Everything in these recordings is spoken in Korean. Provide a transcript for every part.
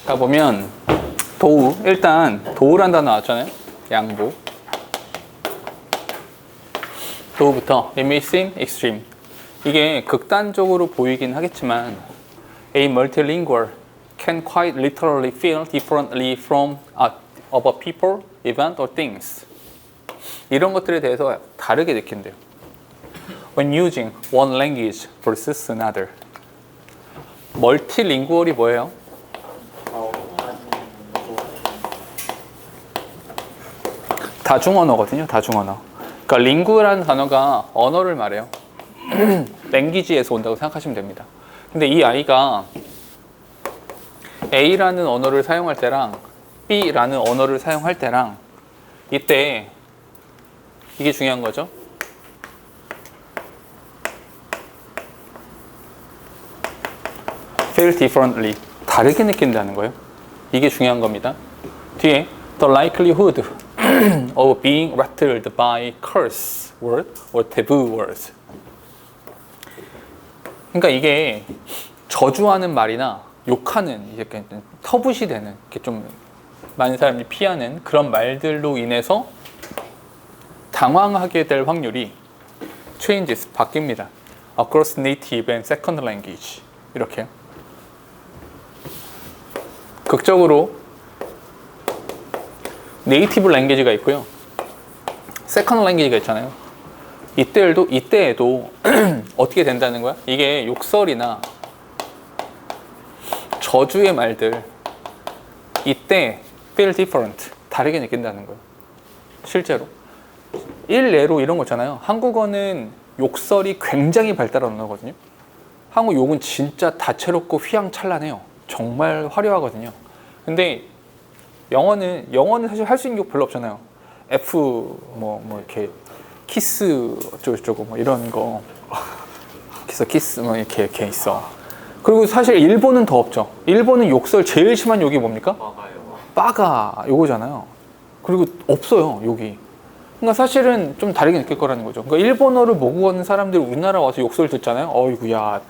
가보면 도우, 일단 도우란 단어 나왔잖아요. 양보. 도우부터 it may seem extreme. 이게 극단적으로 보이긴 하겠지만 a multilingual can quite literally feel differently from of a people, event or things. 이런 것들에 대해서 다르게 느낀대요. When using one language versus another. 멀티링구얼이 뭐예요? 다중언어거든요. 다중언어. 그러니까 링구라는 단어가 언어를 말해요. 랭귀지에서 온다고 생각하시면 됩니다. 근데 이 아이가 A라는 언어를 사용할 때랑 B라는 언어를 사용할 때랑 이때 이게 중요한 거죠. feel differently. 다르게 느낀다는 거예요. 이게 중요한 겁니다. 뒤에 the likelihood of being rattled by curse word or taboo words. 그러니까 이게 저주하는 말이나 욕하는 이렇게 터부시 되는 이렇게 좀 많은 사람이 피하는 그런 말들로 인해서 당황하게 될 확률이 changes 바뀝니다. across native and second language 이렇게요. 극적으로 네이티브 랭귀지가 있고요. 세컨드 랭귀지가 있잖아요. 이때에도 어떻게 된다는 거야? 이게 욕설이나 저주의 말들 이때 feel different 다르게 느낀다는 거예요. 실제로 일례로 이런 거 있잖아요. 한국어는 욕설이 굉장히 발달한 언어거든요. 한국 욕은 진짜 다채롭고 휘황찬란해요. 정말 화려하거든요. 근데 영어는 사실 할 수 있는 욕 별로 없잖아요. F 뭐 이렇게 키스 어쩌고저쩌고 뭐 이런 거 그래서 키스 뭐 이렇게 있어. 그리고 사실 일본은 더 없죠. 일본은 욕설 제일 심한 욕이 뭡니까? 빠가 요거잖아요. 그리고 없어요 욕이. 그러니까 사실은 좀 다르게 느낄 거라는 거죠. 그러니까 일본어를 모국어는 사람들이 우리나라 와서 욕설 듣잖아요. 어이구야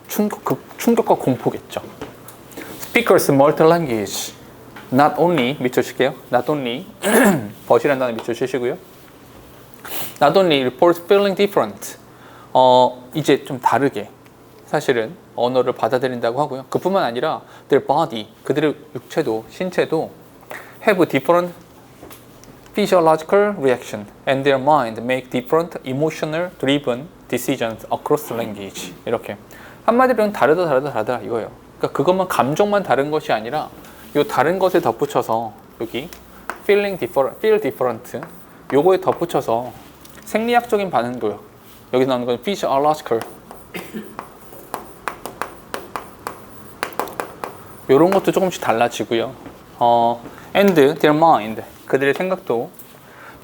충격과 공포겠죠. Speakers multi-language. Not only 밑줄 칠게요. Not only 버시란 단어 밑줄 치시고요. Not only reports feeling different. 이제 좀 다르게 사실은 언어를 받아들인다고 하고요. 그뿐만 아니라 their body, 그들의 육체도 신체도 have different physiological reaction and their mind make different emotional driven decisions across language. 이렇게 한마디로는 다르다 이거예요. 그러니까 그것만 감정만 다른 것이 아니라 이 다른 것에 덧붙여서 여기 feel different 요거에 덧붙여서 생리학적인 반응도요. 여기 나오는 건 physiological 요런 것도 조금씩 달라지고요. and their mind 그들의 생각도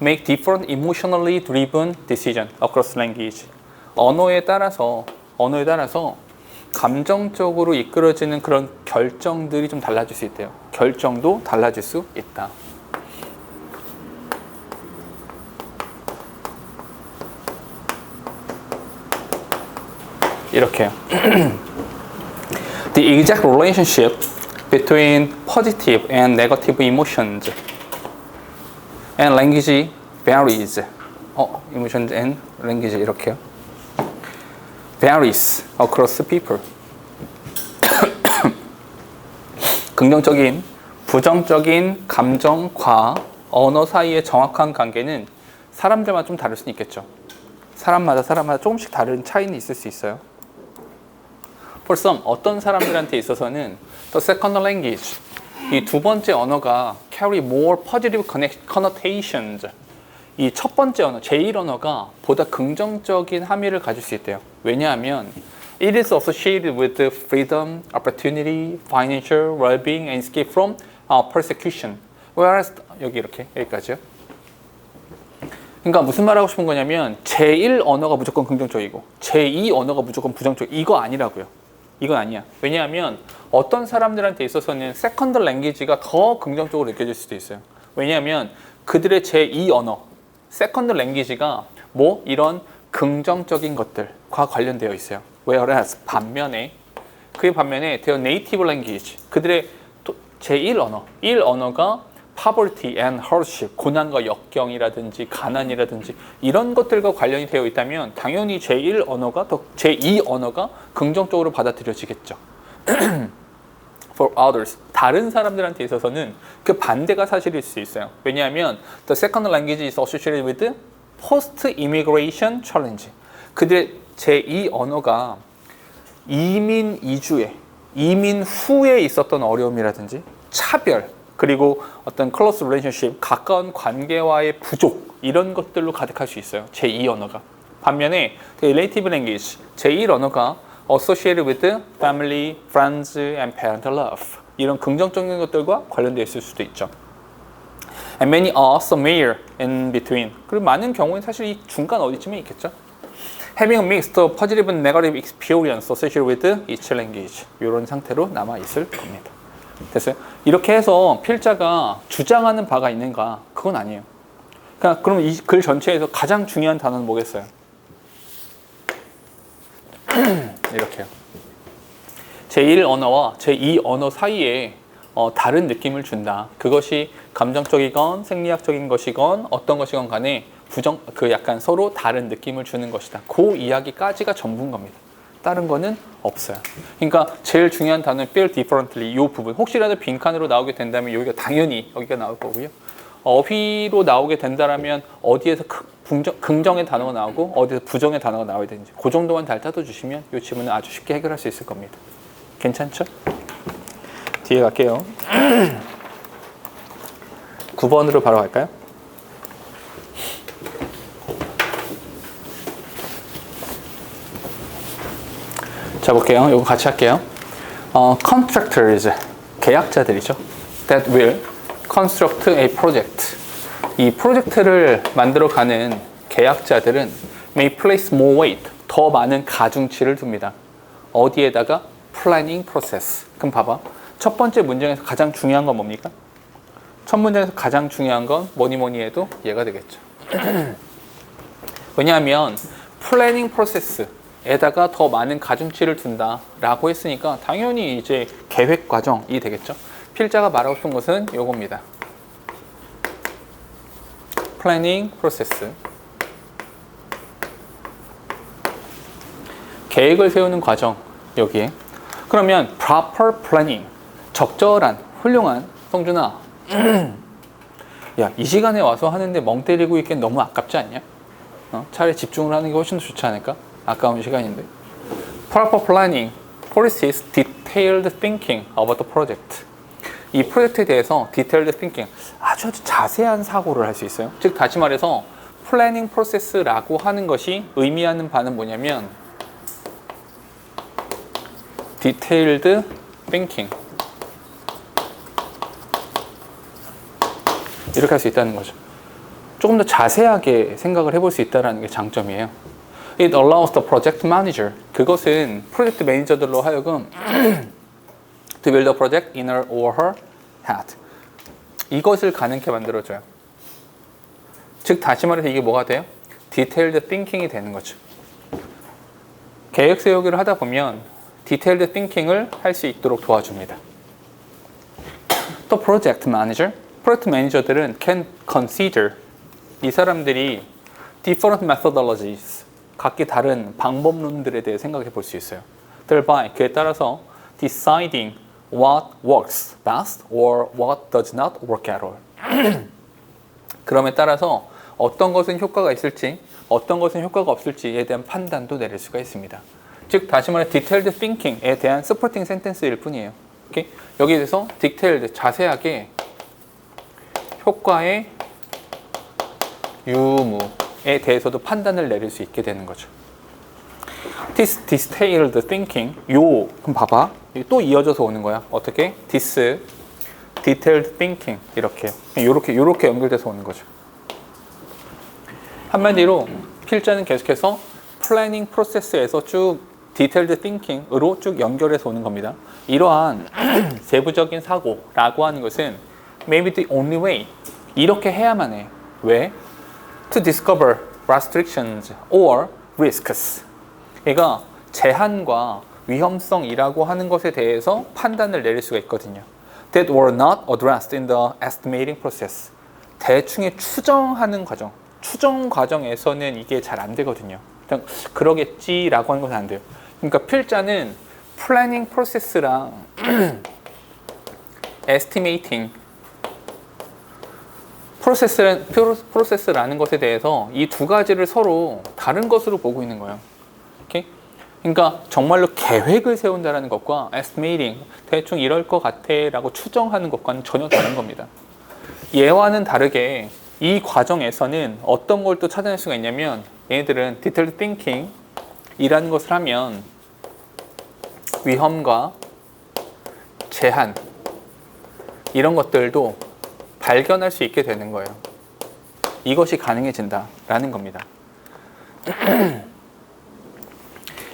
make different emotionally driven decision across language. 언어에 따라서 감정적으로 이끌어지는 그런 결정들이 좀 달라질 수 있대요. 결정도 달라질 수 있다. 이렇게요. The exact relationship between positive and negative emotions and language varies. emotions and language 이렇게요. varies across people. 긍정적인, 부정적인 감정과 언어 사이의 정확한 관계는 사람들마다 좀 다를 수는 있겠죠. 사람마다 조금씩 다른 차이는 있을 수 있어요. For some, 어떤 사람들한테 있어서는 the second language, 이 두 번째 언어가 carry more positive connotations. 이 첫 번째 언어, 제1 언어가 보다 긍정적인 함의를 가질 수 있대요. 왜냐하면 it is associated with freedom, opportunity, financial well-being, and escape from persecution. Whereas 여기 이렇게 여기까지요. 그러니까 무슨 말하고 싶은 거냐면 제1 언어가 무조건 긍정적이고 제2 언어가 무조건 부정적. 이거 아니라고요. 이건 아니야. 왜냐하면 어떤 사람들한테 있어서는 세컨드 랭귀지가 더 긍정적으로 느껴질 수도 있어요. 왜냐하면 그들의 제2 언어, 세컨드 랭귀지가 이런 긍정적인 것들과 관련되어 있어요. Whereas 반면에 그에 반면에 their native language, 그들의 제1 언어, 1 언어가 poverty and hardship, 고난과 역경이라든지 가난이라든지 이런 것들과 관련이 되어 있다면 당연히 제1 언어가 제2 언어가 긍정적으로 받아들여지겠죠. For others, 다른 사람들한테 있어서는 그 반대가 사실일 수 있어요. 왜냐하면 the second language is associated with post-immigration challenge. 그들의 제2 언어가 이민 이주에, 이민 후에 있었던 어려움이라든지 차별, 그리고 어떤 close relationship, 가까운 관계와의 부족, 이런 것들로 가득할 수 있어요. 제2 언어가. 반면에 the native language, 제1 언어가 associated with family, friends, and parental love. 이런 긍정적인 것들과 관련되어 있을 수도 있죠. And many are somewhere in between. 그리고 많은 경우는 사실 이 중간 어디쯤에 있겠죠. Having a mixed positive and negative experience associated with each language. 이런 상태로 남아 있을 겁니다. 됐어요? 이렇게 해서 필자가 주장하는 바가 있는가? 그건 아니에요. 그러니까 그럼 이 글 전체에서 가장 중요한 단어는 뭐겠어요? 이렇게요. 제1 언어와 제2 언어 사이에 다른 느낌을 준다. 그것이 감정적이건 생리학적인 것이건 어떤 것이건 간에 약간 서로 다른 느낌을 주는 것이다. 그 이야기까지가 전부인 겁니다. 다른 거는 없어요. 그러니까 제일 중요한 단어는 feel differently, 이 부분. 혹시라도 빈칸으로 나오게 된다면 여기가 당연히 여기가 나올 거고요. 어휘로 나오게 된다면 어디에서 긍정의 단어가 나오고 어디에서 부정의 단어가 나와야 되는지 그 정도만 잘 따져주시면 이 질문은 아주 쉽게 해결할 수 있을 겁니다. 괜찮죠? 뒤에 갈게요. 9번으로 바로 갈까요? 자, 볼게요. 이거 같이 할게요. Contractors, 계약자들이죠. That will construct a project. 이 프로젝트를 만들어가는 계약자들은 may place more weight, 더 많은 가중치를 둡니다. 어디에다가? Planning process. 그럼 봐봐. 첫 번째 문장에서 가장 중요한 건 뭡니까? 첫 문장에서 가장 중요한 건 뭐니 해도 얘가 되겠죠. 왜냐하면 플래닝 프로세스에다가 더 많은 가중치를 둔다라고 했으니까 당연히 이제 계획 과정이 되겠죠. 필자가 말하고 싶은 것은 요겁니다. 플래닝 프로세스. 계획을 세우는 과정, 여기에. 그러면 proper planning, 적절한, 훌륭한. 성준아, 야, 이 시간에 와서 하는데 멍 때리고 있기엔 너무 아깝지 않냐? 차라리 집중을 하는 게 훨씬 더 좋지 않을까? 아까운 시간인데. Proper planning forces detailed thinking about the project. 이 프로젝트에 대해서 detailed thinking, 아주 자세한 사고를 할 수 있어요. 즉 다시 말해서 플래닝 프로세스라고 하는 것이 의미하는 바는 뭐냐면 detailed thinking, 이렇게 할 수 있다는 거죠. 조금 더 자세하게 생각을 해볼 수 있다는 게 장점이에요. It allows the project manager, 그것은 프로젝트 매니저들로 하여금 to build a project in her or her head, 이것을 가능하게 만들어줘요. 즉 다시 말해서 이게 뭐가 돼요? Detailed thinking이 되는 거죠. 계획 세우기를 하다 보면 Detailed thinking을 할 수 있도록 도와줍니다. 또 project manager, 프로젝트 매니저들은 can consider, 이 사람들이 different methodologies, 각기 다른 방법론들에 대해 생각해 볼 수 있어요. thereby, 그에 따라서 deciding what works best or what does not work at all. 그럼에 따라서 어떤 것은 효과가 있을지, 어떤 것은 효과가 없을지에 대한 판단도 내릴 수가 있습니다. 즉 다시 말해 detailed thinking에 대한 supporting sentence일 뿐이에요. 오케이? 여기에 대해서 detailed, 자세하게 효과의 유무에 대해서도 판단을 내릴 수 있게 되는 거죠. This detailed thinking, 그럼 봐봐. 또 이어져서 오는 거야. 어떻게? This detailed thinking, 이렇게 연결돼서 오는 거죠. 한마디로 필자는 계속해서 플래닝 프로세스에서 쭉 detailed thinking으로 쭉 연결해서 오는 겁니다. 이러한 세부적인 사고라고 하는 것은 maybe the only way, 이렇게 해야만 해. 왜? To discover restrictions or risks. 얘가 제한과 위험성이라고 하는 것에 대해서 판단을 내릴 수가 있거든요. That were not addressed in the estimating process. 대충의 추정하는 과정, 추정 과정에서는 이게 잘 안 되거든요. 그냥 그러겠지라고 하는 것은 안 돼요. 그러니까 필자는 플래닝 프로세스랑 에스티메이팅 프로세스라는 것에 대해서 이 두 가지를 서로 다른 것으로 보고 있는 거예요. 오케이? 그러니까 정말로 계획을 세운다는 것과 estimating, 대충 이럴 것 같아 라고 추정하는 것과는 전혀 다른 겁니다. 얘와는 다르게 이 과정에서는 어떤 걸 또 찾아낼 수가 있냐면 얘네들은 detailed thinking 이라는 것을 하면 위험과 제한 이런 것들도 발견할 수 있게 되는 거예요. 이것이 가능해진다라는 겁니다.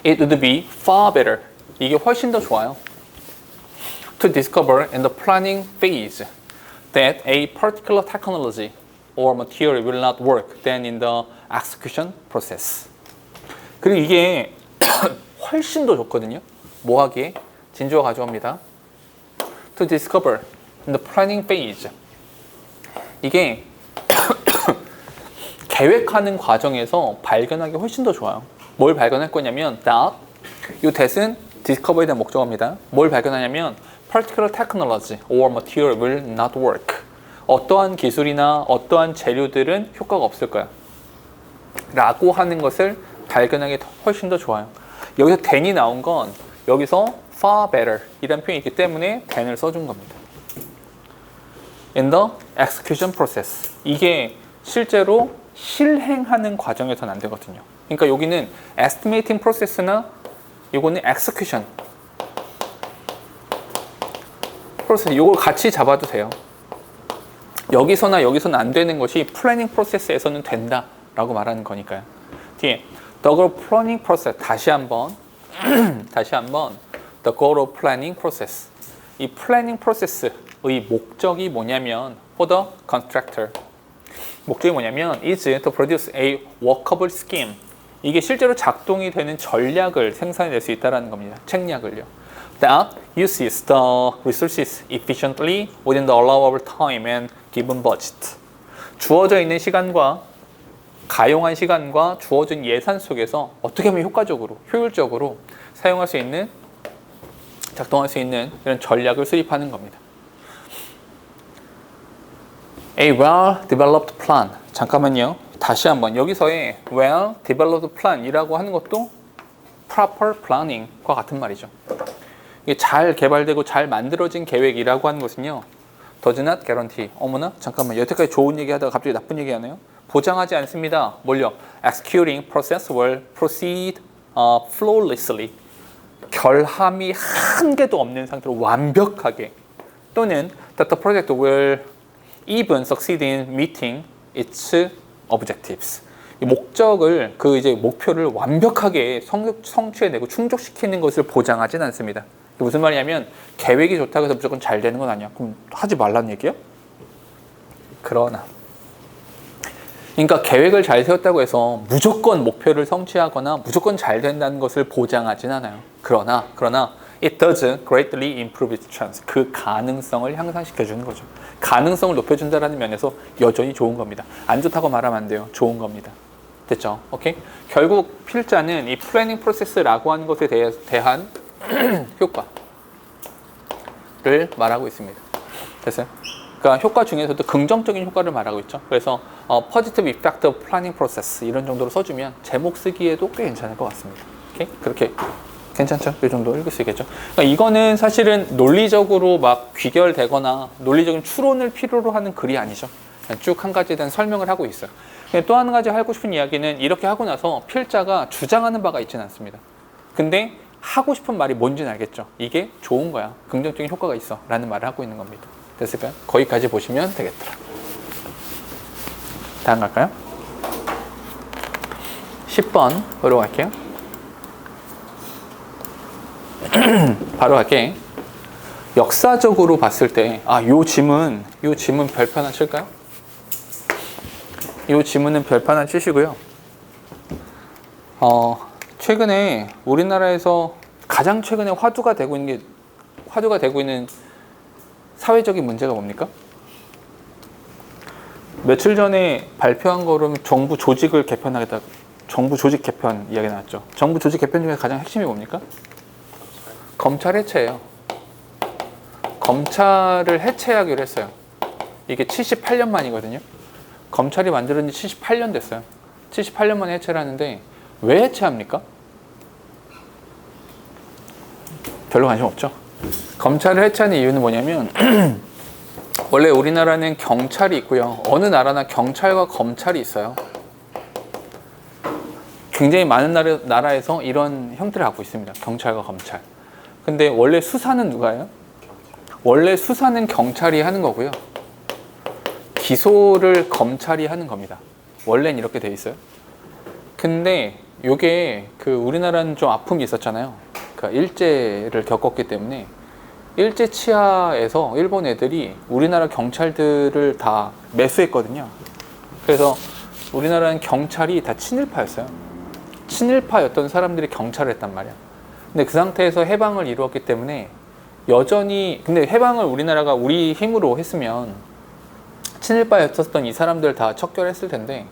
It would be far better. 이게 훨씬 더 좋아요. To discover in the planning phase that a particular technology or material will not work than in the execution process. 그리고 이게 훨씬 더 좋거든요. 뭐 하기에? 진주가 가져옵니다. To discover in the planning phase. 이게 계획하는 과정에서 발견하기 훨씬 더 좋아요. 뭘 발견할 거냐면 that, 이 that은 discover에 대한 목적어입니다. 뭘 발견하냐면 particular technology or material will not work. 어떠한 기술이나 어떠한 재료들은 효과가 없을 거야. 라고 하는 것을 발견하기 훨씬 더 좋아요. 여기서 than이 나온 건 여기서 far better 이라는 표현이 있기 때문에 than을 써준 겁니다. In the execution process. 이게 실제로 실행하는 과정에서는 안 되거든요. 그러니까 여기는 estimating process나 이거는 execution process. 이걸 같이 잡아도 돼요. 여기서나 여기서는 안 되는 것이 planning process에서는 된다라고 말하는 거니까요. 뒤에 the goal of planning process 다시 한번 the goal of planning process. 이 planning process의 목적이 뭐냐면 for the constructor. 목적이 뭐냐면 is to produce a workable scheme. 이게 실제로 작동이 되는 전략을 생산해낼 수 있다는 겁니다. 책략을요. That uses the resources efficiently within the allowable time and given budget. 주어져 있는 시간과 가용한 시간과 주어진 예산 속에서 어떻게 하면 효과적으로, 효율적으로 사용할 수 있는, 작동할 수 있는 이런 전략을 수립하는 겁니다. A well-developed plan. 잠깐만요. 다시 한번 여기서의 well-developed plan이라고 하는 것도 proper planning과 같은 말이죠. 이게 잘 개발되고 잘 만들어진 계획이라고 하는 것은요. does not guarantee. 어머나 잠깐만 여태까지 좋은 얘기하다가 갑자기 나쁜 얘기하네요. 보장하지 않습니다. 뭘요? Executing process will proceed flawlessly. 결함이 한 개도 없는 상태로 완벽하게 또는 that the project will even succeed in meeting its objectives. 이 목적을 그 이제 목표를 완벽하게 성취해내고 충족시키는 것을 보장하진 않습니다. 이게 무슨 말이냐면 계획이 좋다고 해서 무조건 잘 되는 건 아니야. 그럼 하지 말라는 얘기야? 그러나 그러니까 계획을 잘 세웠다고 해서 무조건 목표를 성취하거나 무조건 잘 된다는 것을 보장하진 않아요. 그러나 it does greatly improve its chance. 그 가능성을 향상시켜 주는 거죠. 가능성을 높여준다는 면에서 여전히 좋은 겁니다. 안 좋다고 말하면 안 돼요. 좋은 겁니다. 됐죠? 오케이? 결국 필자는 이 플래닝 프로세스라고 하는 것에 대한 효과를 말하고 있습니다. 됐어요? 그러니까 효과 중에서도 긍정적인 효과를 말하고 있죠. 그래서 positive effect of planning process 이런 정도로 써주면 제목 쓰기에도 꽤 괜찮을 것 같습니다. 오케이? 그렇게 괜찮죠? 이 정도 읽을 수 있겠죠? 그러니까 이거는 사실은 논리적으로 막 귀결되거나 논리적인 추론을 필요로 하는 글이 아니죠. 쭉 한 가지에 대한 설명을 하고 있어요. 또 한 가지 하고 싶은 이야기는 이렇게 하고 나서 필자가 주장하는 바가 있지는 않습니다. 근데 하고 싶은 말이 뭔지는 알겠죠? 이게 좋은 거야. 긍정적인 효과가 있어. 라는 말을 하고 있는 겁니다. 됐을까요? 거기까지 보시면 되겠더라. 다음 갈까요? 10번으로 갈게요. 바로 갈게. 역사적으로 봤을 때, 요 지문 별표 하나 칠까요? 요 지문은 별표 하나 치시고요. 최근에 우리나라에서 가장 최근에 화두가 되고 있는 사회적인 문제가 뭡니까? 며칠 전에 발표한 거로 정부 조직을 개편하겠다. 정부 조직 개편 이야기 나왔죠. 정부 조직 개편 중에 가장 핵심이 뭡니까? 검찰 해체예요. 검찰을 해체하기로 했어요. 이게 78년 만이거든요. 검찰이 만들어진 지 78년 됐어요. 78년 만에 해체를 하는데 왜 해체합니까? 별로 관심 없죠. 검찰을 해체하는 이유는 뭐냐면 원래 우리나라는 경찰이 있고요. 어느 나라나 경찰과 검찰이 있어요. 굉장히 많은 나라에서 이런 형태를 갖고 있습니다. 경찰과 검찰. 근데 원래 수사는 누가 해요? 원래 수사는 경찰이 하는 거고요. 기소를 검찰이 하는 겁니다. 원래는 이렇게 돼 있어요. 근데 요게 우리나라는 좀 아픔이 있었잖아요. 그러니까 일제를 겪었기 때문에 일제 치하에서 일본 애들이 우리나라 경찰들을 다 매수했거든요. 그래서 우리나라는 경찰이 다 친일파였어요. 친일파였던 사람들이 경찰을 했단 말이야. 근데 그 상태에서 해방을 이루었기 때문에 여전히, 근데 해방을 우리나라가 우리 힘으로 했으면 친일파였었던 이 사람들 다 척결했을 텐데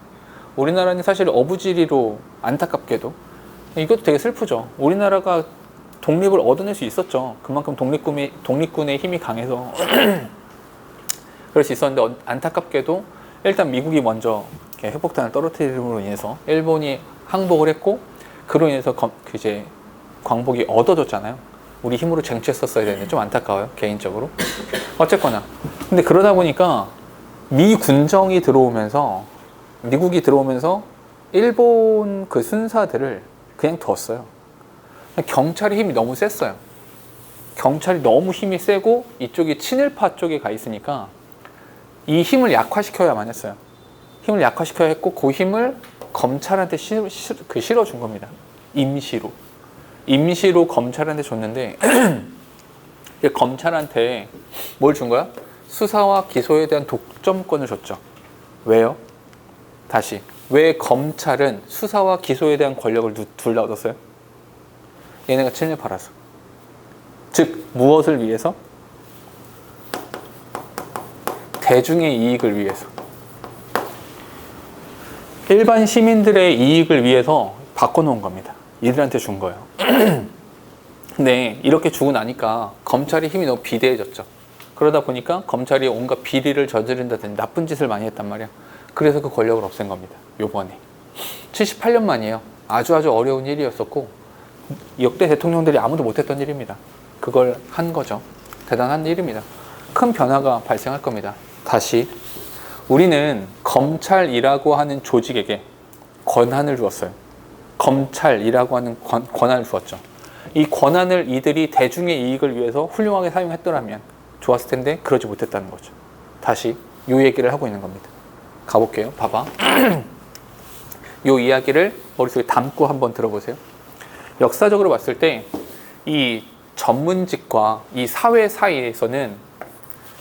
우리나라는 사실 어부지리로 안타깝게도 이것도 되게 슬프죠. 우리나라가 독립을 얻어낼 수 있었죠. 그만큼 독립군의 힘이 강해서 그럴 수 있었는데 안타깝게도 일단 미국이 먼저 핵폭탄을 떨어뜨림으로 인해서 일본이 항복을 했고 그로 인해서 이제 광복이 얻어졌잖아요. 우리 힘으로 쟁취했었어야 되는데 좀 안타까워요, 개인적으로. 어쨌거나 근데 그러다 보니까 미 군정이 들어오면서 미국이 들어오면서 일본 그 순사들을 그냥 뒀어요. 경찰의 힘이 너무 셌어요. 경찰이 너무 힘이 세고 이쪽이 친일파 쪽에 가 있으니까 이 힘을 약화시켜야만 했어요. 힘을 약화시켜야 했고 그 힘을 검찰한테 실어준 겁니다. 임시로 검찰한테 줬는데 검찰한테 뭘 준 거야? 수사와 기소에 대한 독점권을 줬죠. 왜요? 다시 왜 검찰은 수사와 기소에 대한 권력을 둘 다 얻었어요? 얘네가 친일파라서. 즉 무엇을 위해서? 대중의 이익을 위해서. 일반 시민들의 이익을 위해서 바꿔놓은 겁니다. 이들한테 준 거예요. 근데 이렇게 주고 나니까 검찰의 힘이 너무 비대해졌죠. 그러다 보니까 검찰이 온갖 비리를 저지른다든지 나쁜 짓을 많이 했단 말이야. 그래서 그 권력을 없앤 겁니다. 요번에 78년 만이에요. 아주 어려운 일이었었고 역대 대통령들이 아무도 못했던 일입니다. 그걸 한 거죠. 대단한 일입니다. 큰 변화가 발생할 겁니다. 다시 우리는 검찰이라고 하는 조직에게 권한을 주었어요. 검찰이라고 하는 권한을 주었죠. 이 권한을 이들이 대중의 이익을 위해서 훌륭하게 사용했더라면 좋았을 텐데 그러지 못했다는 거죠. 다시 이 얘기를 하고 있는 겁니다. 가볼게요. 봐봐. 이 이야기를 머릿속에 담고 한번 들어보세요. 역사적으로 봤을 때 이 전문직과 이 사회 사이에서는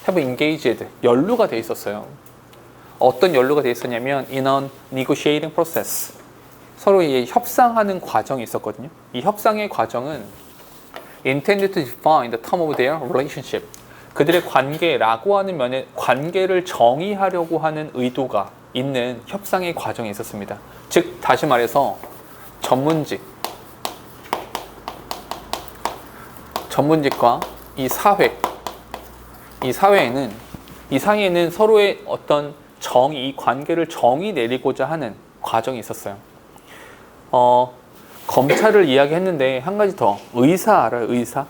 have engaged, 연루가 돼 있었어요. 어떤 연루가 돼 있었냐면 in a negotiating process, 서로 협상하는 과정이 있었거든요. 이 협상의 과정은 intended to define the term of their relationship, 그들의 관계라고 하는 면에 관계를 정의하려고 하는 의도가 있는 협상의 과정이 있었습니다. 즉 다시 말해서 전문직과 이 사회에는 서로의 어떤 이 관계를 정의 내리고자 하는 과정이 있었어요. 검찰을 이야기했는데 한 가지 더, 의사 알아요? 의사?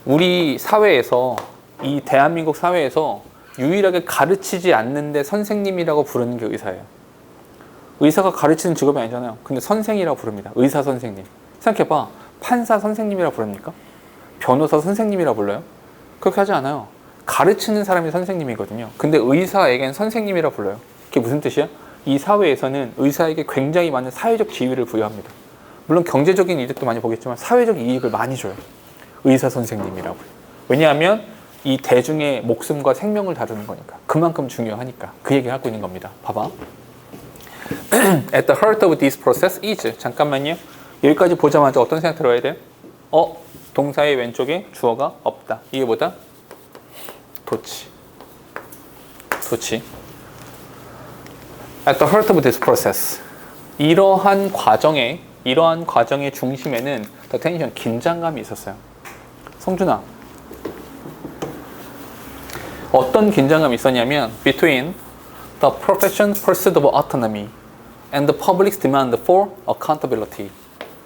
우리 사회에서, 이 대한민국 사회에서 유일하게 가르치지 않는데 선생님이라고 부르는 게 의사예요. 의사가 가르치는 직업이 아니잖아요. 근데 선생이라고 부릅니다. 의사 선생님. 생각해봐. 판사 선생님이라고 부릅니까? 변호사 선생님이라고 불러요? 그렇게 하지 않아요. 가르치는 사람이 선생님이거든요. 근데 의사에겐 선생님이라고 불러요. 그게 무슨 뜻이야? 이 사회에서는 의사에게 굉장히 많은 사회적 지위를 부여합니다. 물론 경제적인 이득도 많이 보겠지만 사회적 이익을 많이 줘요. 의사 선생님이라고요. 왜냐하면 이 대중의 목숨과 생명을 다루는 거니까. 그만큼 중요하니까. 그 얘기를 하고 있는 겁니다. 봐봐. At the heart of this process is, 잠깐만요. 여기까지 보자마자 어떤 생각 들어야 돼요? 동사의 왼쪽에 주어가 없다. 이게 뭐다? 도치. At the heart of this process. 이러한 과정의 중심에는 the tension, 긴장감이 있었어요. 성준아, 어떤 긴장감이 있었냐면 between the profession's pursuit of autonomy and the public's demand for accountability.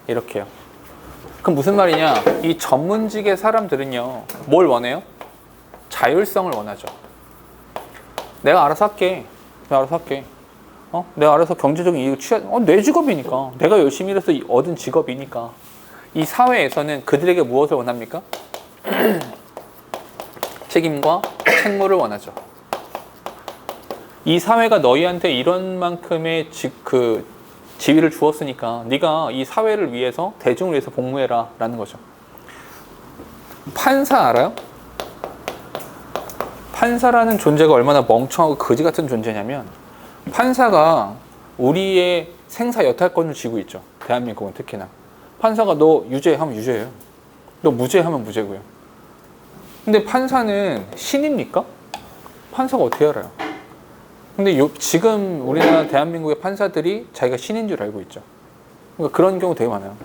이렇게요. 그럼 무슨 말이냐? 이 전문직의 사람들은요, 뭘 원해요? 자율성을 원하죠. 내가 알아서 할게. 내가 알아서 경제적인 이익을 내 직업이니까. 내가 열심히 일해서 얻은 직업이니까. 이 사회에서는 그들에게 무엇을 원합니까? 책임과 책무를 원하죠. 이 사회가 너희한테 이런 만큼의 지위를 주었으니까 네가 이 사회를 위해서, 대중을 위해서 복무해라 라는 거죠. 판사 알아요? 판사라는 존재가 얼마나 멍청하고 거지 같은 존재냐면, 판사가 우리의 생사 여탈권을 쥐고 있죠. 대한민국은 특히나. 판사가 너 유죄하면 유죄예요. 너 무죄하면 무죄고요. 근데 판사는 신입니까? 판사가 어떻게 알아요? 근데 지금 우리나라 대한민국의 판사들이 자기가 신인 줄 알고 있죠. 그러니까 그런 경우 되게 많아요.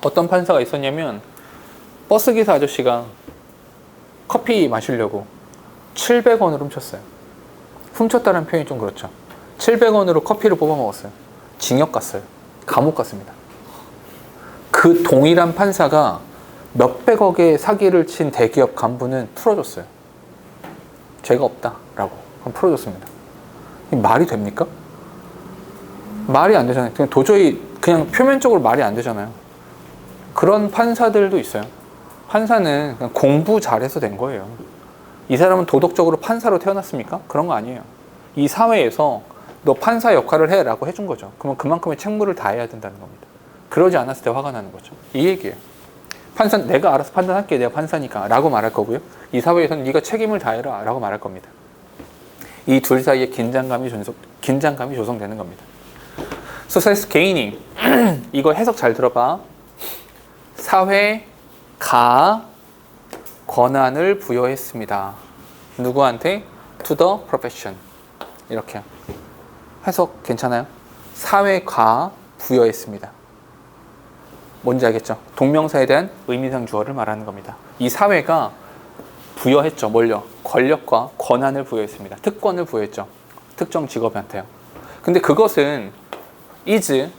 어떤 판사가 있었냐면, 버스기사 아저씨가 커피 마시려고 700원을 훔쳤어요. 훔쳤다는 표현이 좀 그렇죠. 700원으로 커피를 뽑아 먹었어요. 징역 갔어요. 감옥 갔습니다. 그 동일한 판사가 몇백억의 사기를 친 대기업 간부는 풀어줬어요. 죄가 없다라고 풀어줬습니다. 말이 됩니까? 말이 안 되잖아요. 그냥 표면적으로 말이 안 되잖아요. 그런 판사들도 있어요. 판사는 그냥 공부 잘해서 된 거예요. 이 사람은 도덕적으로 판사로 태어났습니까? 그런 거 아니에요. 이 사회에서 너 판사 역할을 해 라고 해준 거죠. 그러면 그만큼의 책무를 다해야 된다는 겁니다. 그러지 않았을 때 화가 나는 거죠. 이 얘기예요. 판사, 내가 알아서 판단할게, 내가 판사니까 라고 말할 거고요. 이 사회에서는 네가 책임을 다해라 라고 말할 겁니다. 이 둘 사이에 긴장감이 조성되는 겁니다. Society gaining. 이거 해석 잘 들어봐. 사회가 권한을 부여했습니다. 누구한테? To the profession. 이렇게. 해석 괜찮아요? 사회가 부여했습니다. 뭔지 알겠죠? 동명사에 대한 의미상 주어를 말하는 겁니다. 이 사회가 부여했죠. 뭘요? 권력과 권한을 부여했습니다. 특권을 부여했죠. 특정 직업한테요. 근데 그것은 is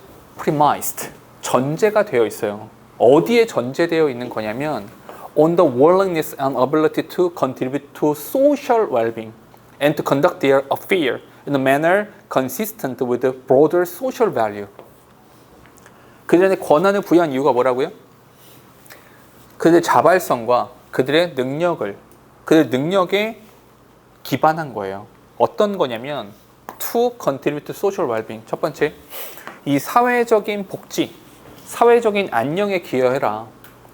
premised. 전제가 되어 있어요. 어디에 전제되어 있는 거냐면 on the willingness and ability to contribute to social well-being and to conduct their affair in a manner consistent with the broader social value. 그들의 권한을 부여한 이유가 뭐라고요? 그들의 자발성과 그들의 능력에 기반한 거예요. 어떤 거냐면 to contribute to social well-being. 첫 번째, 이 사회적인 복지, 사회적인 안녕에 기여해라.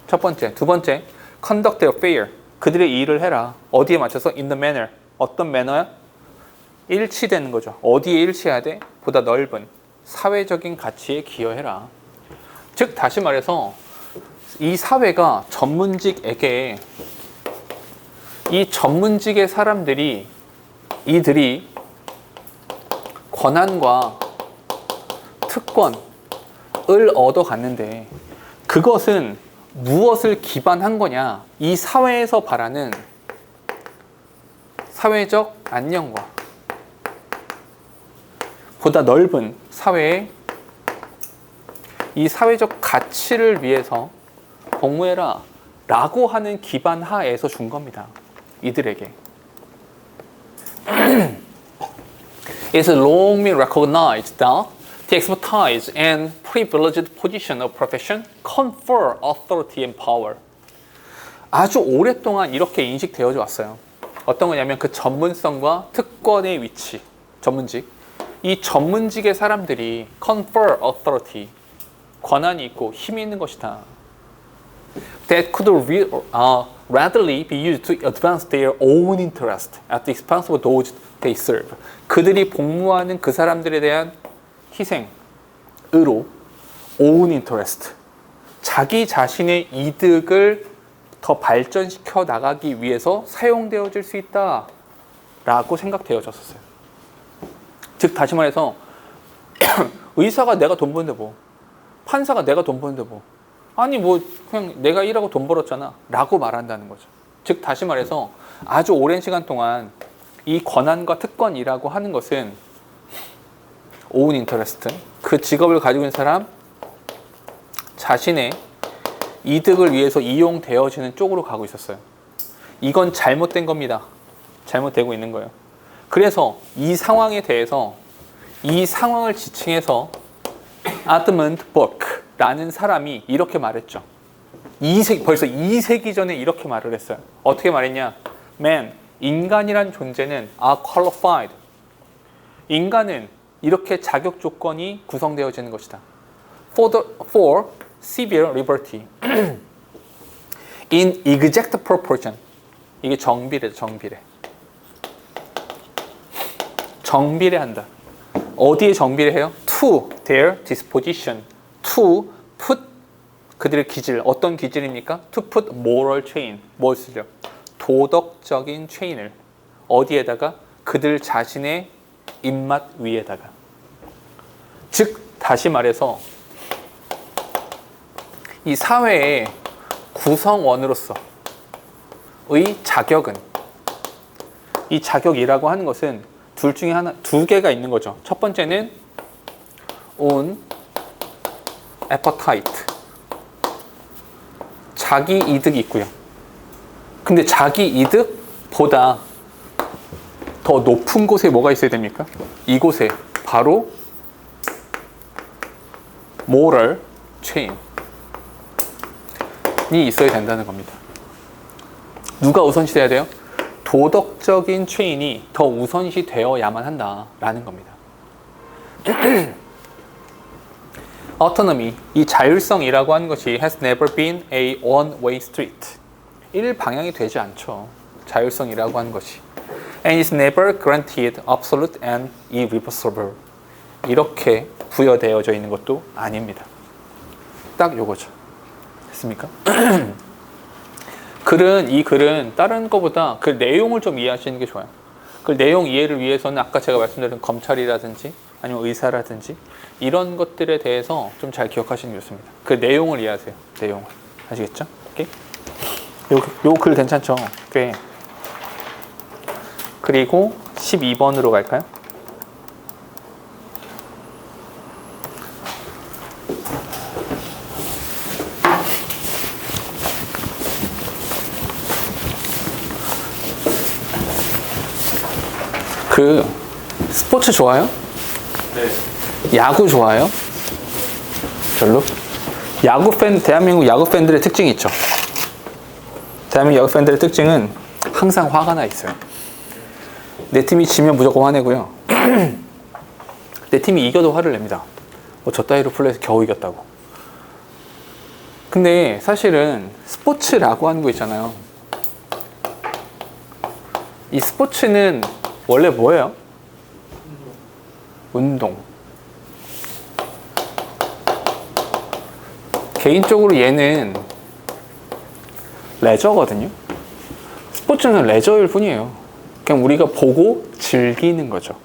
첫 번째. 두 번째, conduct their affair. 그들의 일을 해라. 어디에 맞춰서? in the manner. 어떤 매너야? 일치되는 거죠. 어디에 일치해야 돼? 보다 넓은 사회적인 가치에 기여해라. 즉 다시 말해서 이 사회가 전문직에게, 이 전문직의 사람들이, 이들이 권한과 특권을 얻어갔는데 그것은 무엇을 기반한 거냐? 이 사회에서 바라는 사회적 안녕과 보다 넓은 사회의 이 사회적 가치를 위해서 복무해라 라고 하는 기반 하에서 준 겁니다. 이들에게. It's long been recognized that the expertise and privileged position of profession confer authority and power. 아주 오랫동안 이렇게 인식되어져 왔어요. 어떤 거냐면 그 전문성과 특권의 위치, 전문직. 이 전문직의 사람들이 confer authority, 권한이 있고 힘이 있는 것이다. That could readily be used to advance their own interest at the expense of those they serve. 그들이 복무하는 그 사람들에 대한 희생으로 own interest, 자기 자신의 이득을 더 발전시켜 나가기 위해서 사용되어질 수 있다 라고 생각되어졌었어요. 즉 다시 말해서 의사가 내가 돈 버는데 뭐, 판사가 내가 돈 버는데 뭐, 아니 뭐 그냥 내가 일하고 돈 벌었잖아 라고 말한다는 거죠. 즉 다시 말해서 아주 오랜 시간 동안 이 권한과 특권이라고 하는 것은 own interest, 그 직업을 가지고 있는 사람 자신의 이득을 위해서 이용되어지는 쪽으로 가고 있었어요. 이건 잘못된 겁니다. 잘못되고 있는 거예요. 그래서 이 상황에 대해서 이 상황을 지칭해서 아드먼드 버크라는 사람이 이렇게 말했죠. 벌써 2세기 전에 이렇게 말을 했어요. 어떻게 말했냐? Man, 인간이란 존재는 are qualified. 인간은 이렇게 자격 조건이 구성되어지는 것이다. For civil liberty in exact proportion. 이게 정비례죠, 정비례. 정비례한다. 어디에 정비례해요? To their disposition. To put 그들의 기질. 어떤 기질입니까? To put moral chain. 뭘 쓰죠? 도덕적인 체인을 어디에다가? 그들 자신의 입맛 위에다가. 즉 다시 말해서 이 사회의 구성원으로서의 자격은, 이 자격이라고 하는 것은 둘 중에 하나, 두 개가 있는 거죠. 첫 번째는 own appetite, 자기 이득이 있고요. 근데 자기 이득보다 더 높은 곳에 뭐가 있어야 됩니까? 이곳에 바로 moral chain이 있어야 된다는 겁니다. 누가 우선시 돼야 돼요? 도덕적인 체인이 더 우선시 되어야만 한다라는 겁니다. autonomy, 이 자율성이라고 하는 것이 has never been a one-way street. 일방향이 되지 않죠. 자율성이라고 하는 것이. and is never granted absolute and irreversible. 이렇게 부여되어져 있는 것도 아닙니다. 딱 요거죠. 됐습니까? 이 글은 다른 것보다 그 내용을 좀 이해하시는 게 좋아요. 그 내용 이해를 위해서는 아까 제가 말씀드린 검찰이라든지 아니면 의사라든지 이런 것들에 대해서 좀 잘 기억하시는 게 좋습니다. 그 내용을 이해하세요. 내용을. 아시겠죠? 오케이? 요 글 괜찮죠? 꽤. 그리고 12번으로 갈까요? 그 스포츠 좋아요? 네. 야구 좋아요? 별로? 대한민국 야구 팬들의 특징이 있죠. 대한민국 야구 팬들의 특징은 항상 화가 나 있어요. 내 팀이 지면 무조건 화내고요. 내 팀이 이겨도 화를 냅니다. 뭐 저 따위로 플레이해서 겨우 이겼다고. 근데 사실은 스포츠라고 하는 거 있잖아요. 이 스포츠는 원래 뭐예요? 운동. 개인적으로 얘는 레저거든요. 스포츠는 레저일 뿐이에요. 그냥 우리가 보고 즐기는 거죠.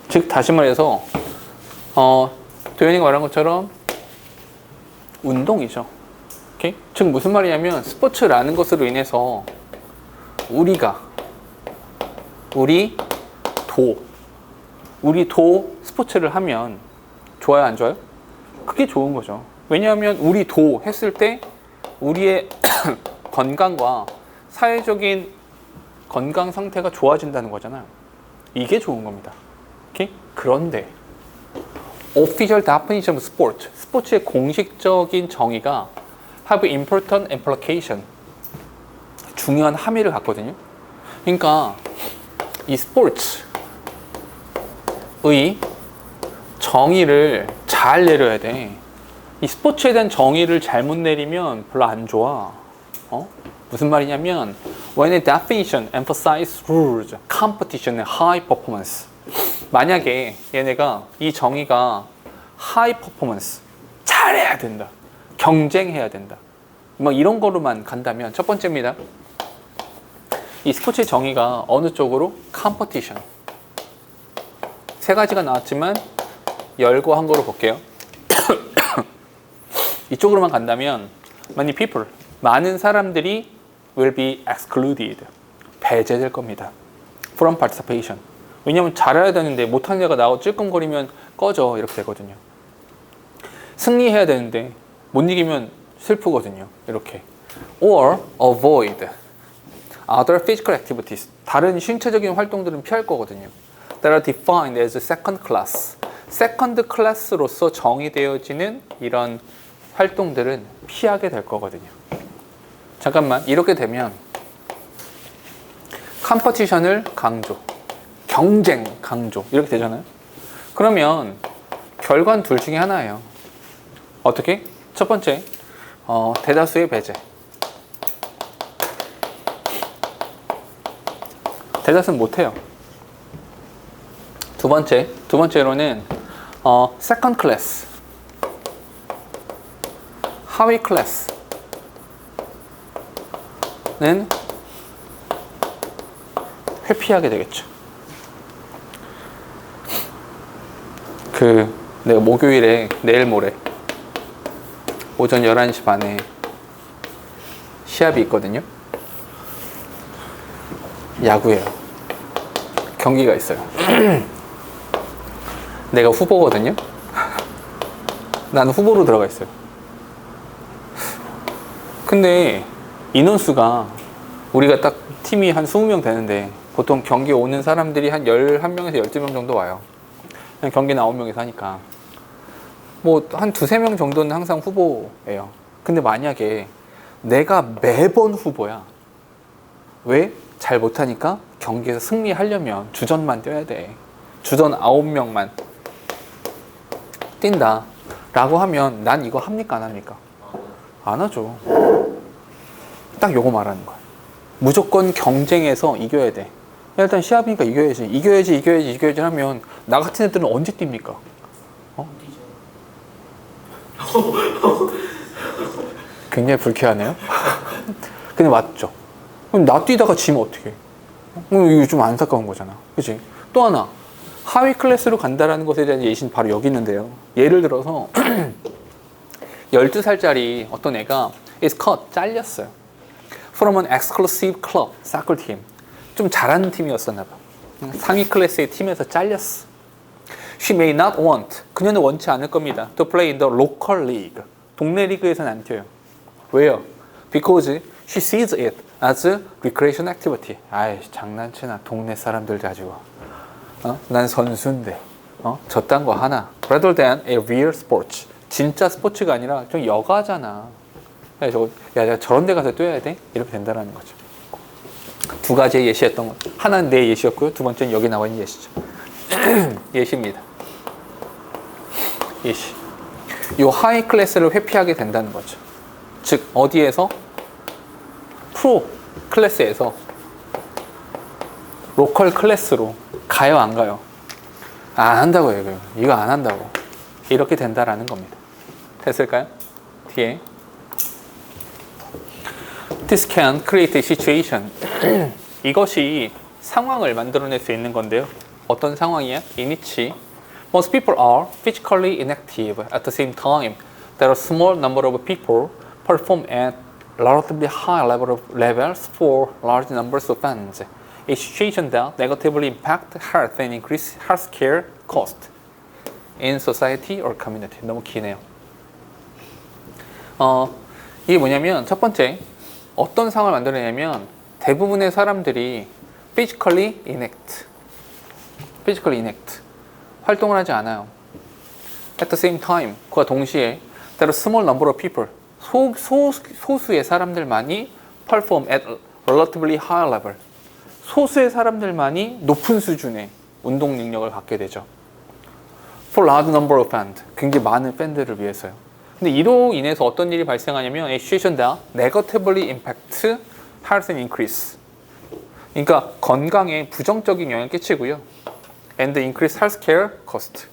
즉 다시 말해서 도현이가 말한 것처럼 운동이죠. 오케이? 즉 무슨 말이냐면 스포츠라는 것으로 인해서 우리 도 스포츠를 하면 좋아요, 안 좋아요? 그게 좋은 거죠. 왜냐하면 우리 도 했을 때 우리의 건강과 사회적인 건강 상태가 좋아진다는 거잖아요. 이게 좋은 겁니다. 오케이? 그런데 official definition of sport, 스포츠의 공식적인 정의가 have important implication, 중요한 함의를 갖거든요. 그러니까 이 스포츠의 정의를 잘 내려야 돼. 이 스포츠에 대한 정의를 잘못 내리면 별로 안 좋아. 무슨 말이냐면 when a definition emphasizes rules, competition, and high performance. 만약에 얘네가 이 정의가 high performance, 잘해야 된다, 경쟁해야 된다. 막 이런 거로만 간다면 첫 번째입니다. 이 스포츠의 정의가 어느 쪽으로? 컴퍼티션. 세 가지가 나왔지만 열고 한 거로 볼게요. 이쪽으로만 간다면 many people, 많은 사람들이 will be excluded, 배제될 겁니다. from participation. 왜냐면 잘해야 되는데 못하는 애가 나와 찔끔거리면 꺼져 이렇게 되거든요. 승리해야 되는데 못 이기면 슬프거든요. 이렇게. or avoid other physical activities. 다른 신체적인 활동들은 피할 거거든요. that are defined as second class. 세컨드 클래스로서 정의되어지는 이런 활동들은 피하게 될 거거든요. 잠깐만, 이렇게 되면 컴퍼티션을 강조, 경쟁 강조 이렇게 되잖아요. 그러면 결과는 둘 중에 하나예요. 어떻게? 첫 번째, 대다수의 배제. 대다수는 못해요. 두 번째로는 세컨드 클래스, 하위 클래스는 회피하게 되겠죠. 내가 목요일에 내일 모레 오전 11시 반에 시합이 있거든요. 야구예요. 경기가 있어요. 내가 후보거든요. 나는 후보로 들어가 있어요. 근데 인원수가 우리가 딱 팀이 한 20명 되는데 보통 경기 오는 사람들이 한 11명에서 12명 정도 와요. 그냥 경기는 9명에서 하니까 뭐 한 2-3명 정도는 항상 후보예요. 근데 만약에 내가 매번 후보야. 왜? 잘 못하니까 경기에서 승리하려면 주전만 뛰어야 돼. 주전 9명만 뛴다 라고 하면 난 이거 합니까 안 합니까? 안 하죠. 딱 요거 말하는 거야. 무조건 경쟁해서 이겨야 돼. 일단 시합이니까 이겨야지 하면 나 같은 애들은 언제 뜁니까? 굉장히 불쾌하네요. 근데 맞죠. 그럼 나 뛰다가 지면 어떡해? 이거 좀 안타까운 거잖아. 그치? 또 하나, 하위 클래스로 간다라는 것에 대한 예시는 바로 여기 있는데요. 예를 들어서 12살짜리 어떤 애가 is cut, 잘렸어요. from an exclusive club, soccer team. 좀 잘하는 팀이었었나 봐. 상위 클래스의 팀에서 잘렸어. She may not want, 그녀는 원치 않을 겁니다. to play in the local league. 동네 리그에서는 안 뛰어요. 왜요? Because she sees it as a recreation activity. 아이, 장난치나 동네 사람들 가지고. 난 선수인데 저딴 거 하나. rather than a real sports. 진짜 스포츠가 아니라 좀 여가잖아. 야, 내가 저런 데 가서 뛰어야 돼? 이렇게 된다는 거죠. 두 가지의 예시였던 거. 하나는 내 예시였고요. 두 번째는 여기 나와 있는 예시죠. 예시입니다. 예시. 이 하이 클래스를 회피하게 된다는 거죠. 즉 어디에서? 프로 클래스에서 로컬 클래스로 가요 안 가요? 안 한다고요. 이거 안 한다고. 이렇게 된다라는 겁니다. 됐을까요? 뒤에 This can create a situation. 이것이 상황을 만들어낼 수 있는 건데요. 어떤 상황이야? In which most people are physically inactive at the same time. There are a small number of people perform at relatively high levels for large numbers of fans. A situation that negatively impacts health and increase healthcare cost in society or community. 너무 기네요. 이게 뭐냐면 첫 번째 어떤 상황을 만들어내냐면 대부분의 사람들이 physically inept, 활동을 하지 않아요. At the same time, 그와 동시에 there are small number of people, 소수의 사람들만이 perform at relatively high level, 소수의 사람들만이 높은 수준의 운동 능력을 갖게 되죠. For large number of fans, 굉장히 많은 팬들을 위해서요. 근데 이로 인해서 어떤 일이 발생하냐면 a situation that negatively impacts health and increase. 그러니까 건강에 부정적인 영향을 끼치고요. And increase healthcare cost.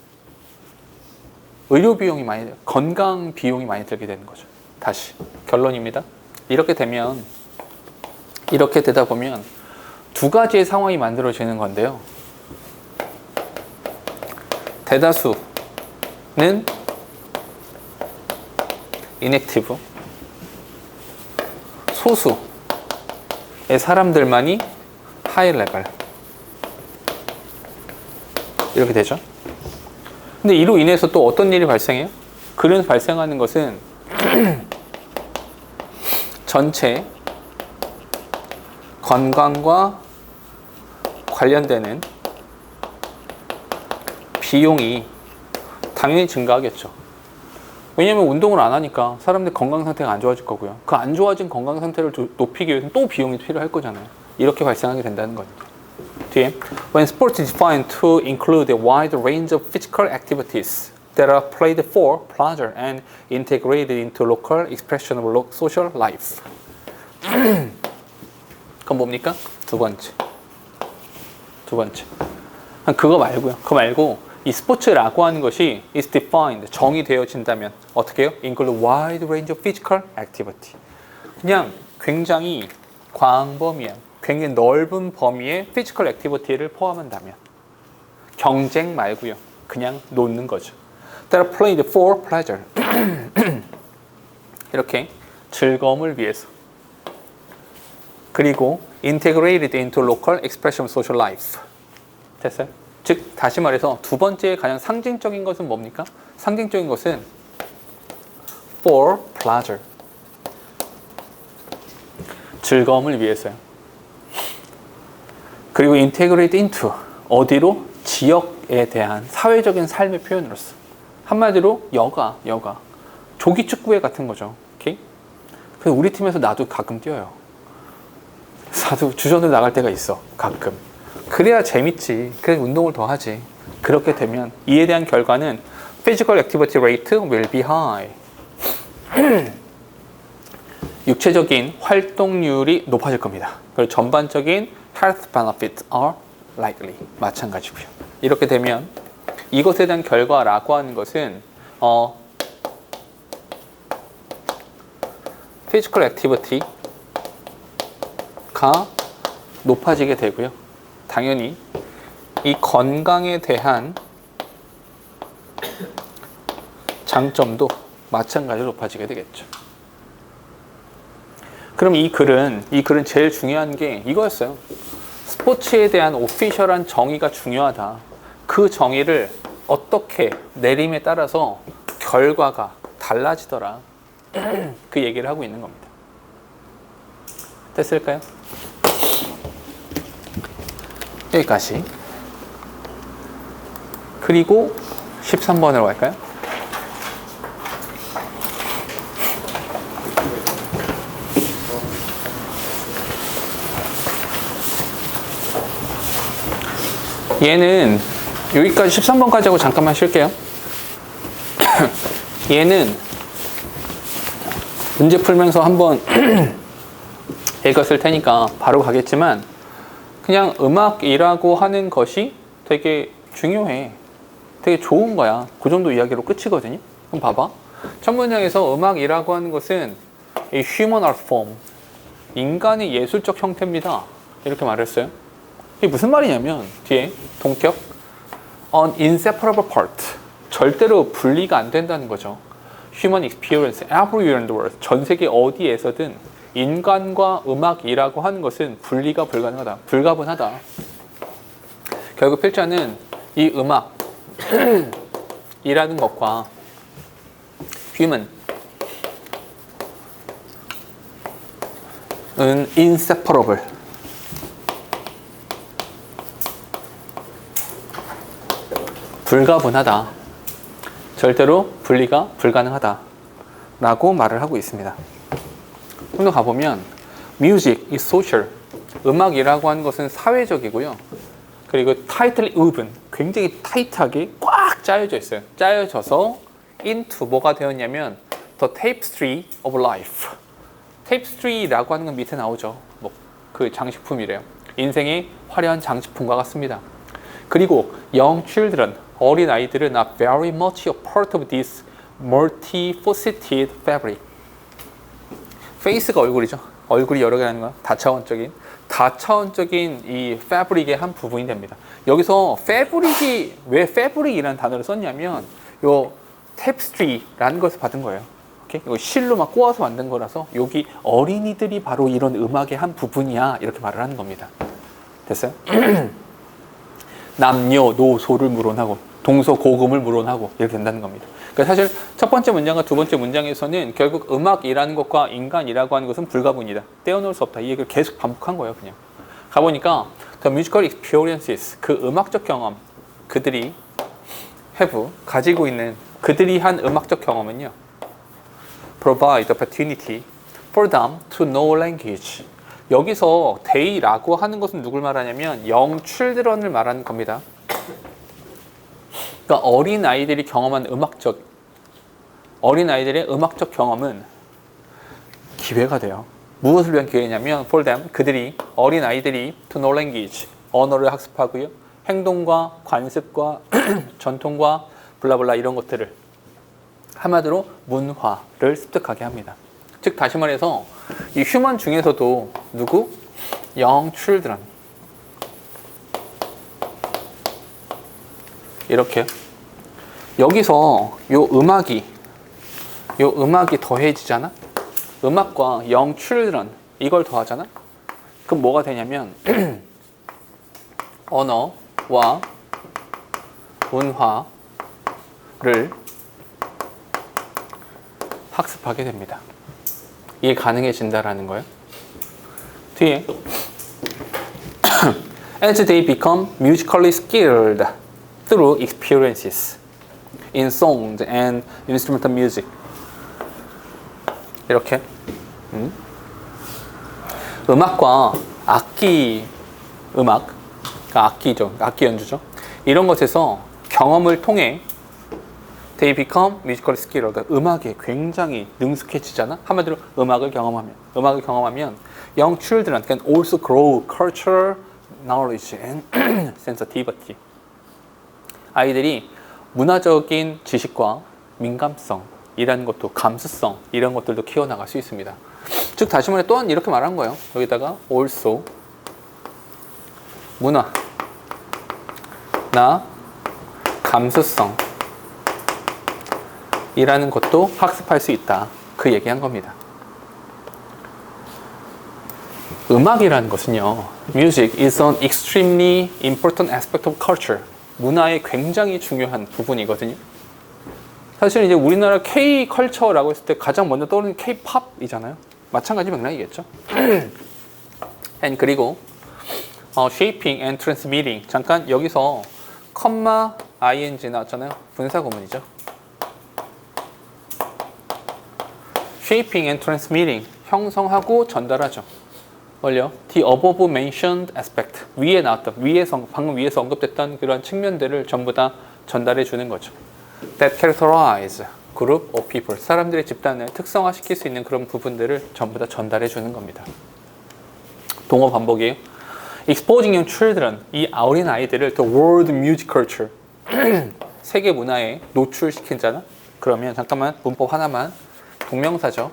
의료 비용이 건강 비용이 많이 들게 되는 거죠. 다시 결론입니다. 이렇게 되다 보면 두 가지의 상황이 만들어지는 건데요. 대다수는 inactive, 소수의 사람들만이 high level, 이렇게 되죠. 근데 이로 인해서 또 어떤 일이 발생해요? 그런 발생하는 것은 전체 건강과 관련되는 비용이 당연히 증가하겠죠. 왜냐면 운동을 안 하니까 사람들 건강 상태가 안 좋아질 거고요. 그 안 좋아진 건강 상태를 높이기 위해서는 또 비용이 필요할 거잖아요. 이렇게 발생하게 된다는 거니까. 뒤에 When sport is defined to include a wide range of physical activities that are played for pleasure and integrated into local expression of social life. 그건 뭡니까? 두 번째. 그거 말고요. 그거 말고 이 스포츠라고 하는 것이 is defined, 정의되어진다면 어떻게 해요? Include wide range of physical activity. 그냥 굉장히 광범위한, 굉장히 넓은 범위의 physical activity를 포함한다면 경쟁 말고요. 그냥 놓는 거죠. That are played for pleasure. 이렇게 즐거움을 위해서. 그리고 integrated into local expression of social life. 됐어요? 즉 다시 말해서 두 번째 가장 상징적인 것은 뭡니까? 상징적인 것은 for pleasure. 즐거움을 위해서요. 그리고 integrated into 어디로? 지역에 대한 사회적인 삶의 표현으로서. 한마디로 여가 조기 축구회 같은 거죠. 오케이? 그래서 우리 팀에서 나도 가끔 뛰어요. 나도 주전으로 나갈 때가 있어. 가끔. 그래야 재밌지. 그래야 운동을 더 하지. 그렇게 되면 이에 대한 결과는 physical activity rate will be high. 육체적인 활동률이 높아질 겁니다. 그리고 전반적인 health benefits are likely. 마찬가지고요. 이렇게 되면 이것에 대한 결과라고 하는 것은 physical activity가 높아지게 되고요. 당연히 이 건강에 대한 장점도 마찬가지로 높아지게 되겠죠. 그럼 이 글은 제일 중요한 게 이거였어요. 스포츠에 대한 오피셜한 정의가 중요하다. 그 정의를 어떻게 내림에 따라서 결과가 달라지더라. 그 얘기를 하고 있는 겁니다. 됐을까요? 여기까지. 그리고 13번으로 갈까요? 얘는 여기까지 13번까지 하고 잠깐만 쉴게요. 얘는 문제 풀면서 한번 읽었을 테니까 바로 가겠지만 그냥 음악이라고 하는 것이 되게 중요해. 되게 좋은 거야. 그 정도 이야기로 끝이거든요. 그럼 봐봐. 첫 문장에서 음악이라고 하는 것은 a human art form, 인간의 예술적 형태입니다. 이렇게 말했어요. 이게 무슨 말이냐면 뒤에 동격 an inseparable part, 절대로 분리가 안 된다는 거죠. human experience everywhere in the world, 전 세계 어디에서든 인간과 음악이라고 하는 것은 분리가 불가능하다. 불가분하다. 결국 필자는 이 음악이라는 것과 human은 inseparable, 불가분하다. 절대로 분리가 불가능하다. 라고 말을 하고 있습니다. 좀 더 가보면 music is social, 음악이라고 하는 것은 사회적이고요. 그리고 tightly woven, 굉장히 타이트하게 꽉 짜여져 있어요. 짜여져서 into 뭐가 되었냐면 the tapestry of life. tapestry라고 하는 건 밑에 나오죠. 뭐 그 장식품이래요. 인생의 화려한 장식품과 같습니다. 그리고 young children, 어린 아이들은 are very much a part of this multifaceted fabric. 페이스가 얼굴이죠. 얼굴이 여러 개라는 건 다차원적인 이 패브릭의 한 부분이 됩니다. 여기서 패브릭이 왜 패브릭이라는 단어를 썼냐면 요 탭스트리라는 것을 받은 거예요. 오케이? 이거 실로 막 꼬아서 만든 거라서 여기 어린이들이 바로 이런 음악의 한 부분이야 이렇게 말을 하는 겁니다. 됐어요? 남녀노소를 물어나고 동서고금을 물어나고 이렇게 된다는 겁니다. 그러니까 사실 첫 번째 문장과 두 번째 문장에서는 결국 음악이라는 것과 인간이라고 하는 것은 불가분이다. 떼어놓을 수 없다. 이 얘기를 계속 반복한 거예요. 그냥 가보니까 The musical experiences, 그 음악적 경험, 그들이 가지고 있는 그들이 한 음악적 경험은요, provide opportunity for them to know language. 여기서 they라고 하는 것은 누굴 말하냐면 young children을 말하는 겁니다. 그러니까 어린아이들의 음악적 경험은 기회가 돼요. 무엇을 위한 기회냐면 for them, 어린아이들이 to know language, 언어를 학습하고요. 행동과 관습과 전통과 블라블라 이런 것들을 한마디로 문화를 습득하게 합니다. 즉 다시 말해서 이 휴먼 중에서도 누구? young children. 이렇게 여기서 요 음악이 더해지잖아? 음악과 young children 이걸 더하잖아? 그럼 뭐가 되냐면 언어와 문화를 학습하게 됩니다. 이게 가능해진다라는 거예요. 뒤에 As they become musically skilled through experiences in song and instrumental music. 이렇게 음악과 악기 연주죠. 이런 것에서 경험을 통해 they become musically skilled. 음악에 굉장히 능숙해지잖아. 한마디로 음악을 경험하면 young children can also grow cultural knowledge and sensitivity. 아이들이 문화적인 지식과 민감성 이라는 것도 감수성 이런 것들도 키워나갈 수 있습니다. 즉 다시 말해 또한 이렇게 말한 거예요. 여기다가 also 문화 나 감수성 이라는 것도 학습할 수 있다. 그 얘기한 겁니다. 음악이라는 것은요, music is an extremely important aspect of culture. 문화의 굉장히 중요한 부분이거든요. 사실 이제 우리나라 K-컬처라고 했을 때 가장 먼저 떠오르는 K-팝이잖아요. 마찬가지 맥락이겠죠. and 그리고 shaping and transmitting. 잠깐 여기서 컴마 ing 나왔잖아요. 분사구문이죠. shaping and transmitting. 형성하고 전달하죠. 뭘요? The above mentioned aspect. 방금 위에서 언급됐던 그런 측면들을 전부 다 전달해 주는 거죠. That characterize group of people. 사람들의 집단을 특성화시킬 수 있는 그런 부분들을 전부 다 전달해 주는 겁니다. 동어 반복이에요. Exposing young children. 이 어린 아이들을 to world music culture. 세계 문화에 노출시킨잖아. 그러면 잠깐만 문법 하나만. 동명사죠.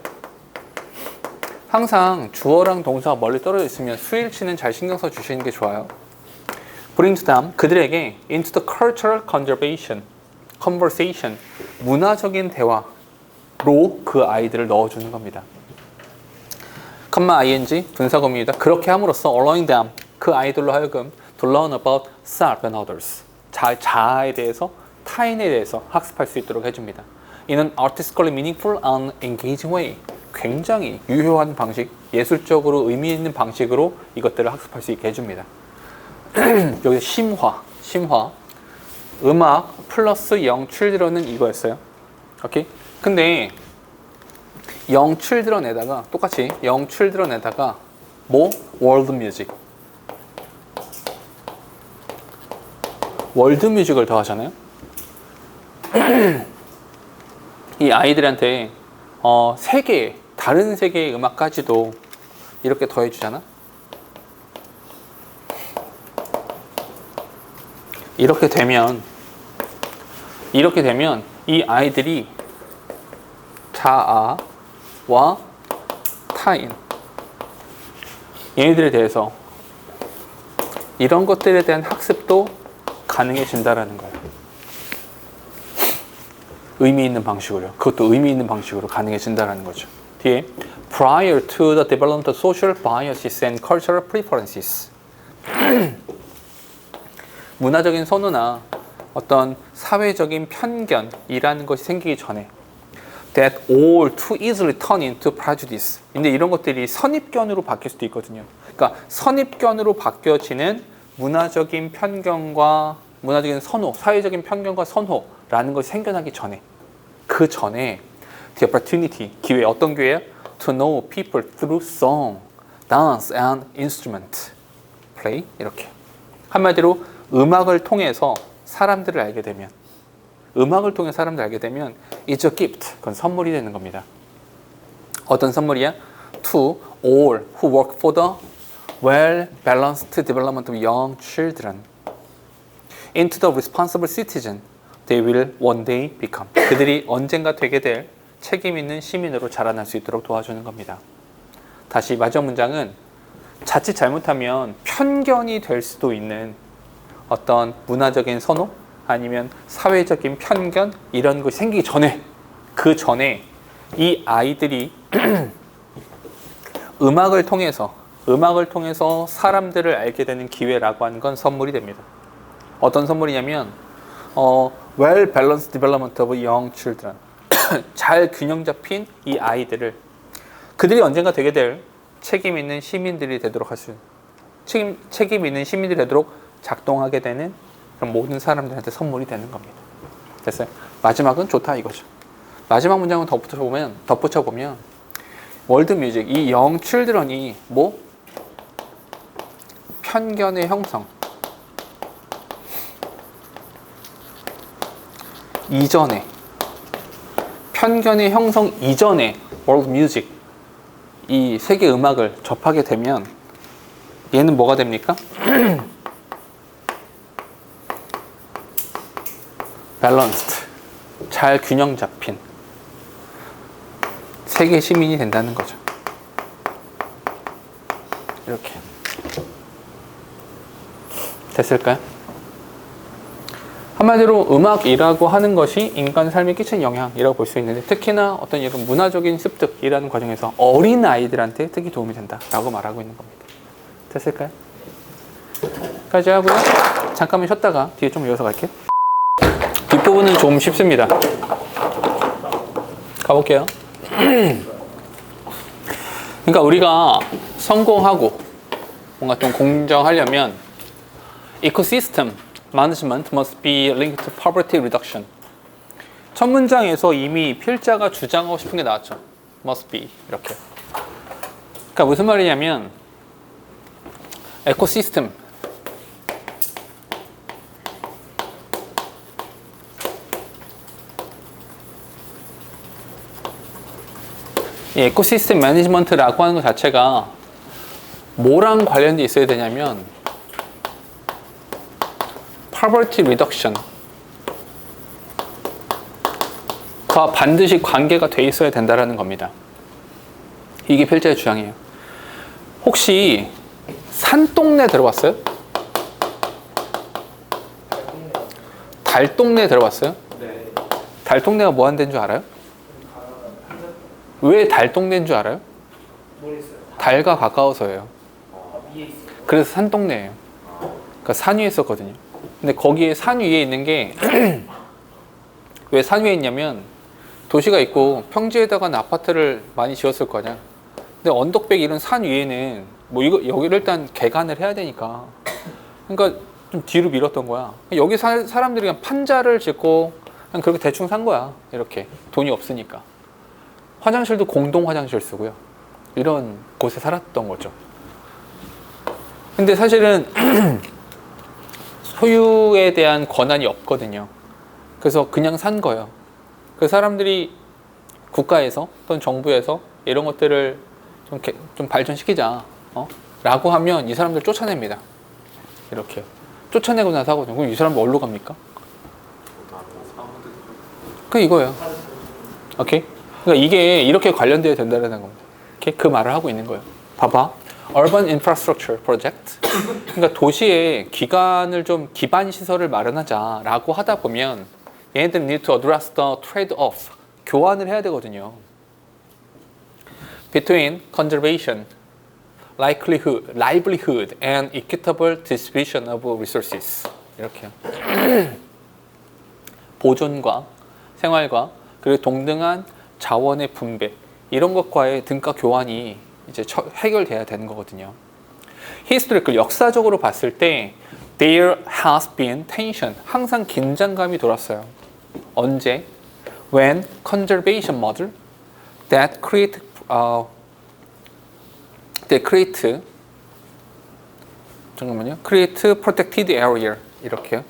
항상 주어랑 동사가 멀리 떨어져 있으면 수일치는 잘 신경 써 주시는 게 좋아요. brings them, 그들에게 into the cultural conversation, 문화적인 대화로 그 아이들을 넣어주는 겁니다. ing, 분사구문입니다. 그렇게 함으로써 allowing them, 그 아이들로 하여금 to learn about self and others, 자아에 대해서, 타인에 대해서 학습할 수 있도록 해줍니다. In an artistically meaningful and engaging way. 굉장히 유효한 방식, 예술적으로 의미 있는 방식으로 이것들을 학습할 수 있게 해줍니다. 여기서 심화. 음악 플러스 young children은 이거였어요. 오케이? 근데 young children에다가 똑같이 young children에다가 world music. 월드 뮤직을 더하잖아요. 이 아이들한테 다른 세계의 음악까지도 이렇게 더해주잖아. 이렇게 되면 이 아이들이 자아와 타인, 얘네들에 대해서 이런 것들에 대한 학습도 가능해진다라는 거예요. 의미 있는 방식으로. 그것도 의미 있는 방식으로 가능해진다라는 거죠. 뒤에 prior to the development of social biases and cultural preferences. 문화적인 선호나 어떤 사회적인 편견이라는 것이 생기기 전에 that all too easily turn into prejudice. 근데 이런 것들이 선입견으로 바뀔 수도 있거든요. 그러니까 선입견으로 바뀌어지는 문화적인 편견과 문화적인 선호, 사회적인 편견과 선호라는 것이 생겨나기 전에, 그 전에 the opportunity, 기회, 어떤 기회예요? To know people through song, dance and instrument, play. 이렇게 한마디로 음악을 통해서 사람들을 알게 되면, 음악을 통해 사람들을 알게 되면 it's a gift, 그건 선물이 되는 겁니다. 어떤 선물이야? To all who work for the well-balanced development of young children into the responsible citizen they will one day become. 그들이 언젠가 되게 될 책임 있는 시민으로 자라날 수 있도록 도와주는 겁니다. 다시 마지막 문장은 자칫 잘못하면 편견이 될 수도 있는 어떤 문화적인 선호 아니면 사회적인 편견 이런 것이 생기기 전에, 그 전에 이 아이들이 음악을 통해서 사람들을 알게 되는 기회라고 하는 건 선물이 됩니다. 어떤 선물이냐면 well balanced development of young children. 잘 균형 잡힌 이 아이들을 그들이 언젠가 되게 될 책임 있는 시민들이 되도록 할 수, 책임 있는 시민들이 되도록 작동하게 되는 그런 모든 사람들한테 선물이 되는 겁니다. 됐어요? 마지막은 좋다 이거죠. 마지막 문장을 덧붙여보면 월드 뮤직, 이 영 칠드런이 뭐? 편견의 형성, 이전에, 편견의 형성 이전에 월드 뮤직, 이 세계 음악을 접하게 되면 얘는 뭐가 됩니까? 밸런스드, 잘 균형 잡힌 세계 시민이 된다는 거죠. 이렇게 됐을까요? 한마디로 음악이라고 하는 것이 인간 삶에 끼치는 영향이라고 볼 수 있는데, 특히나 어떤 이런 문화적인 습득이라는 과정에서 어린 아이들한테 특히 도움이 된다라고 말하고 있는 겁니다. 됐을까요? 까지 하고요. 잠깐만 쉬었다가 뒤에 좀 이어서 갈게요. 뒷부분은 좀 쉽습니다. 가볼게요. 그러니까 우리가 성공하고 뭔가 좀 공정하려면 ecosystem management must be linked to poverty reduction. 첫 문장에서 이미 필자가 주장하고 싶은 게 나왔죠. must be 이렇게. 그러니까 무슨 말이냐면 에코시스템, 이 에코시스템 매니지먼트라고 하는 것 자체가 뭐랑 관련돼 있어야 되냐면 poverty reduction 과 반드시 관계가 돼 있어야 된다라는 겁니다. 이게 필자의 주장이에요. 혹시 산동네 들어봤어요? 달동네 들어봤어요? 네. 달동네가 뭐 하는 데인 줄 알아요? 왜 달동네인 줄 알아요? 달과 가까워서예요. 그래서 산동네예요. 그러니까 산 위에 있었거든요. 근데 거기에 산 위에 있는 게 왜 산 위에 있냐면 도시가 있고 평지에다가는 아파트를 많이 지었을 거 아니야. 근데 언덕배기 이런 산 위에는 뭐 여기를 일단 개간을 해야 되니까, 그러니까 좀 뒤로 밀었던 거야. 여기 사람들이 그냥 판자를 짓고 그냥 그렇게 대충 산 거야. 이렇게 돈이 없으니까. 화장실도 공동 화장실 쓰고요. 이런 곳에 살았던 거죠. 근데 사실은 소유에 대한 권한이 없거든요. 그래서 그냥 산 거예요. 그 사람들이 국가에서 또는 정부에서 이런 것들을 좀 발전시키자 라고 하면 이 사람들 쫓아냅니다. 이렇게 쫓아내고 나서 하거든요. 그럼 이 사람들 어디로 갑니까? 그 이거예요. 오케이? 그러니까 이게 이렇게 관련되어야 된다는 겁니다. 이렇게 그 말을 하고 있는 거예요. 봐봐. Urban Infrastructure Project. 그러니까 도시에 기반 시설을 마련하자라고 하다 보면 얘네들 need to address the trade-off. 교환을 해야 되거든요. Between conservation, livelihood, and equitable distribution of resources. 이렇게요. 보존과 생활과 그리고 동등한 자원의 분배 이런 것과의 등가 교환이 이제 해결돼야 되는 거거든요. Historical 역사적으로 봤을 때 there has been tension 항상 긴장감이 돌았어요. 언제? When conservation model that create protected area 이렇게요.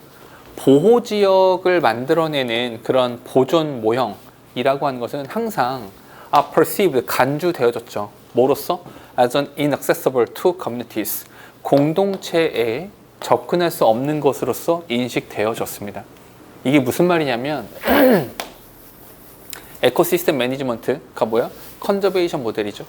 보호 지역을 만들어내는 그런 보존 모형이라고 하는 것은 항상 perceived 간주되어졌죠. 뭐로써? As an inaccessible to communities. 공동체에 접근할 수 없는 것으로서 인식되어졌습니다. 이게 무슨 말이냐면 에코시스템 매니지먼트가 뭐야? 컨저베이션 모델이죠.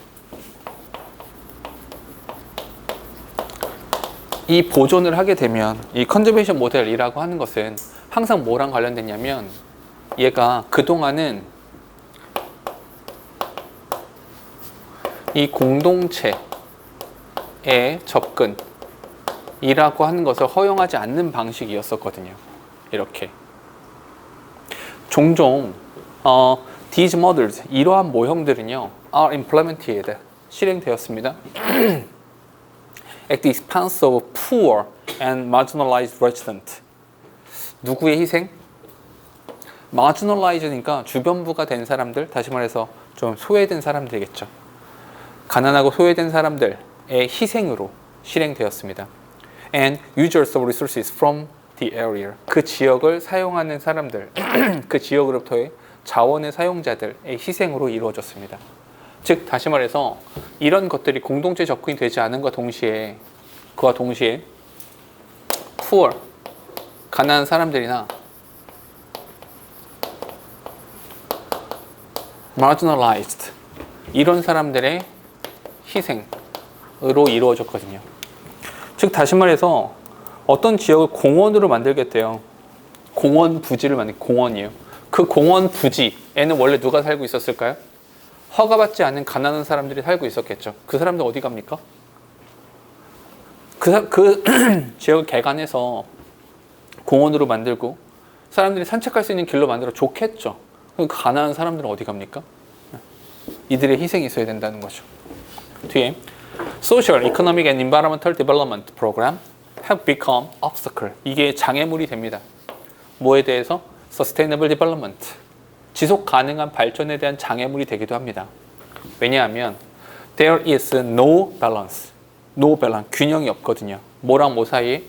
이 보존을 하게 되면 이 컨저베이션 모델이라고 하는 것은 항상 뭐랑 관련됐냐면 얘가 그동안은 이 공동체의 접근이라고 하는 것을 허용하지 않는 방식이었었거든요. 이렇게 종종 these models 이러한 모형들은요 are implemented 실행되었습니다. at the expense of poor and marginalized resident. 누구의 희생? marginalized니까 주변부가 된 사람들, 다시 말해서 좀 소외된 사람들이겠죠. 가난하고 소외된 사람들의 희생으로 실행되었습니다. And users of resources from the area. 그 지역을 사용하는 사람들, 그 지역으로부터의 자원의 사용자들의 희생으로 이루어졌습니다. 즉 다시 말해서 이런 것들이 공동체 접근이 되지 않은 그와 동시에 poor, 가난한 사람들이나 marginalized, 이런 사람들의 희생으로 이루어졌거든요. 즉 다시 말해서 어떤 지역을 공원으로 만들겠대요. 공원 부지를 공원이에요. 그 공원 부지에는 원래 누가 살고 있었을까요? 허가받지 않은 가난한 사람들이 살고 있었겠죠. 그 사람들 어디 갑니까? 그 지역을 개간해서 공원으로 만들고 사람들이 산책할 수 있는 길로 만들어 좋겠죠. 그 가난한 사람들은 어디 갑니까? 이들의 희생이 있어야 된다는 거죠. 뒤에 Social, Economic and Environmental Development Program have become obstacle. 이게 장애물이 됩니다. 뭐에 대해서? Sustainable Development. 지속 가능한 발전에 대한 장애물이 되기도 합니다. 왜냐하면 there is no balance. 균형이 없거든요. 뭐랑 뭐 사이에?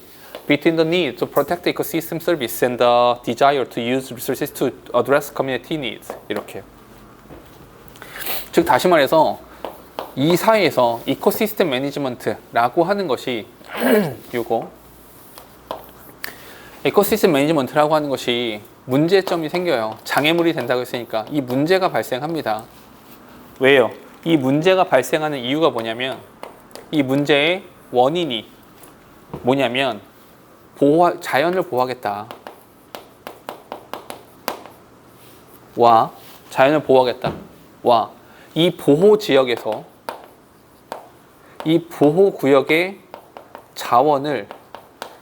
Between the need to protect ecosystem service and the desire to use resources to address community needs. 이렇게요. 즉 다시 말해서 이 사이에서 이코시스템 매니지먼트라고 하는 것이 요거 이코시스템 매니지먼트라고 하는 것이 문제점이 생겨요. 장애물이 된다고 했으니까 이 문제가 발생합니다. 왜요? 이 문제가 발생하는 이유가 뭐냐면 이 문제의 원인이 뭐냐면 자연을 보호하겠다. 자연을 보호하겠다. 이 보호 지역에서 이 보호 구역의 자원을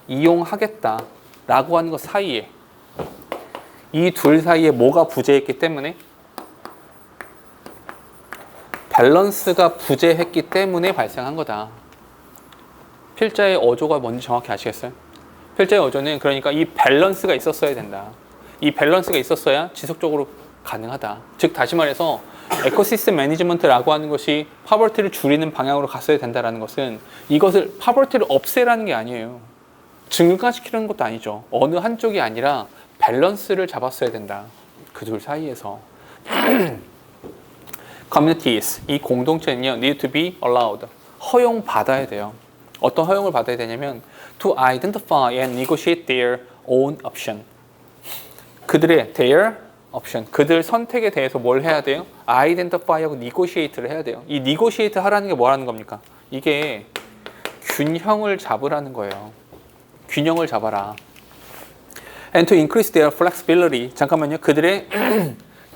이용하겠다라고 하는 것 사이에 이 둘 사이에 뭐가 부재했기 때문에 밸런스가 부재했기 때문에 발생한 거다. 필자의 어조가 뭔지 정확히 아시겠어요? 필자의 어조는 그러니까 이 밸런스가 있었어야 된다. 이 밸런스가 있었어야 지속적으로 가능하다. 즉 다시 말해서 에코시스템 매니지먼트라고 하는 것이 파버티를 줄이는 방향으로 갔어야 된다는 것은 이것을 파버티를 없애라는 게 아니에요. 증가시키는 것도 아니죠. 어느 한쪽이 아니라 밸런스를 잡았어야 된다. 그 둘 사이에서. Communities, 이 공동체는요, need to be allowed. 허용받아야 돼요. 어떤 허용을 받아야 되냐면 to identify and negotiate their own option. 그들의 their 옵션. 그들 선택에 대해서 뭘 해야 돼요? 아이덴티파이하고 니고시에이트를 해야 돼요. 이 니고시에이트 하라는 게 뭐라는 겁니까? 이게 균형을 잡으라는 거예요. 균형을 잡아라. And to increase their flexibility. 잠깐만요. 그들의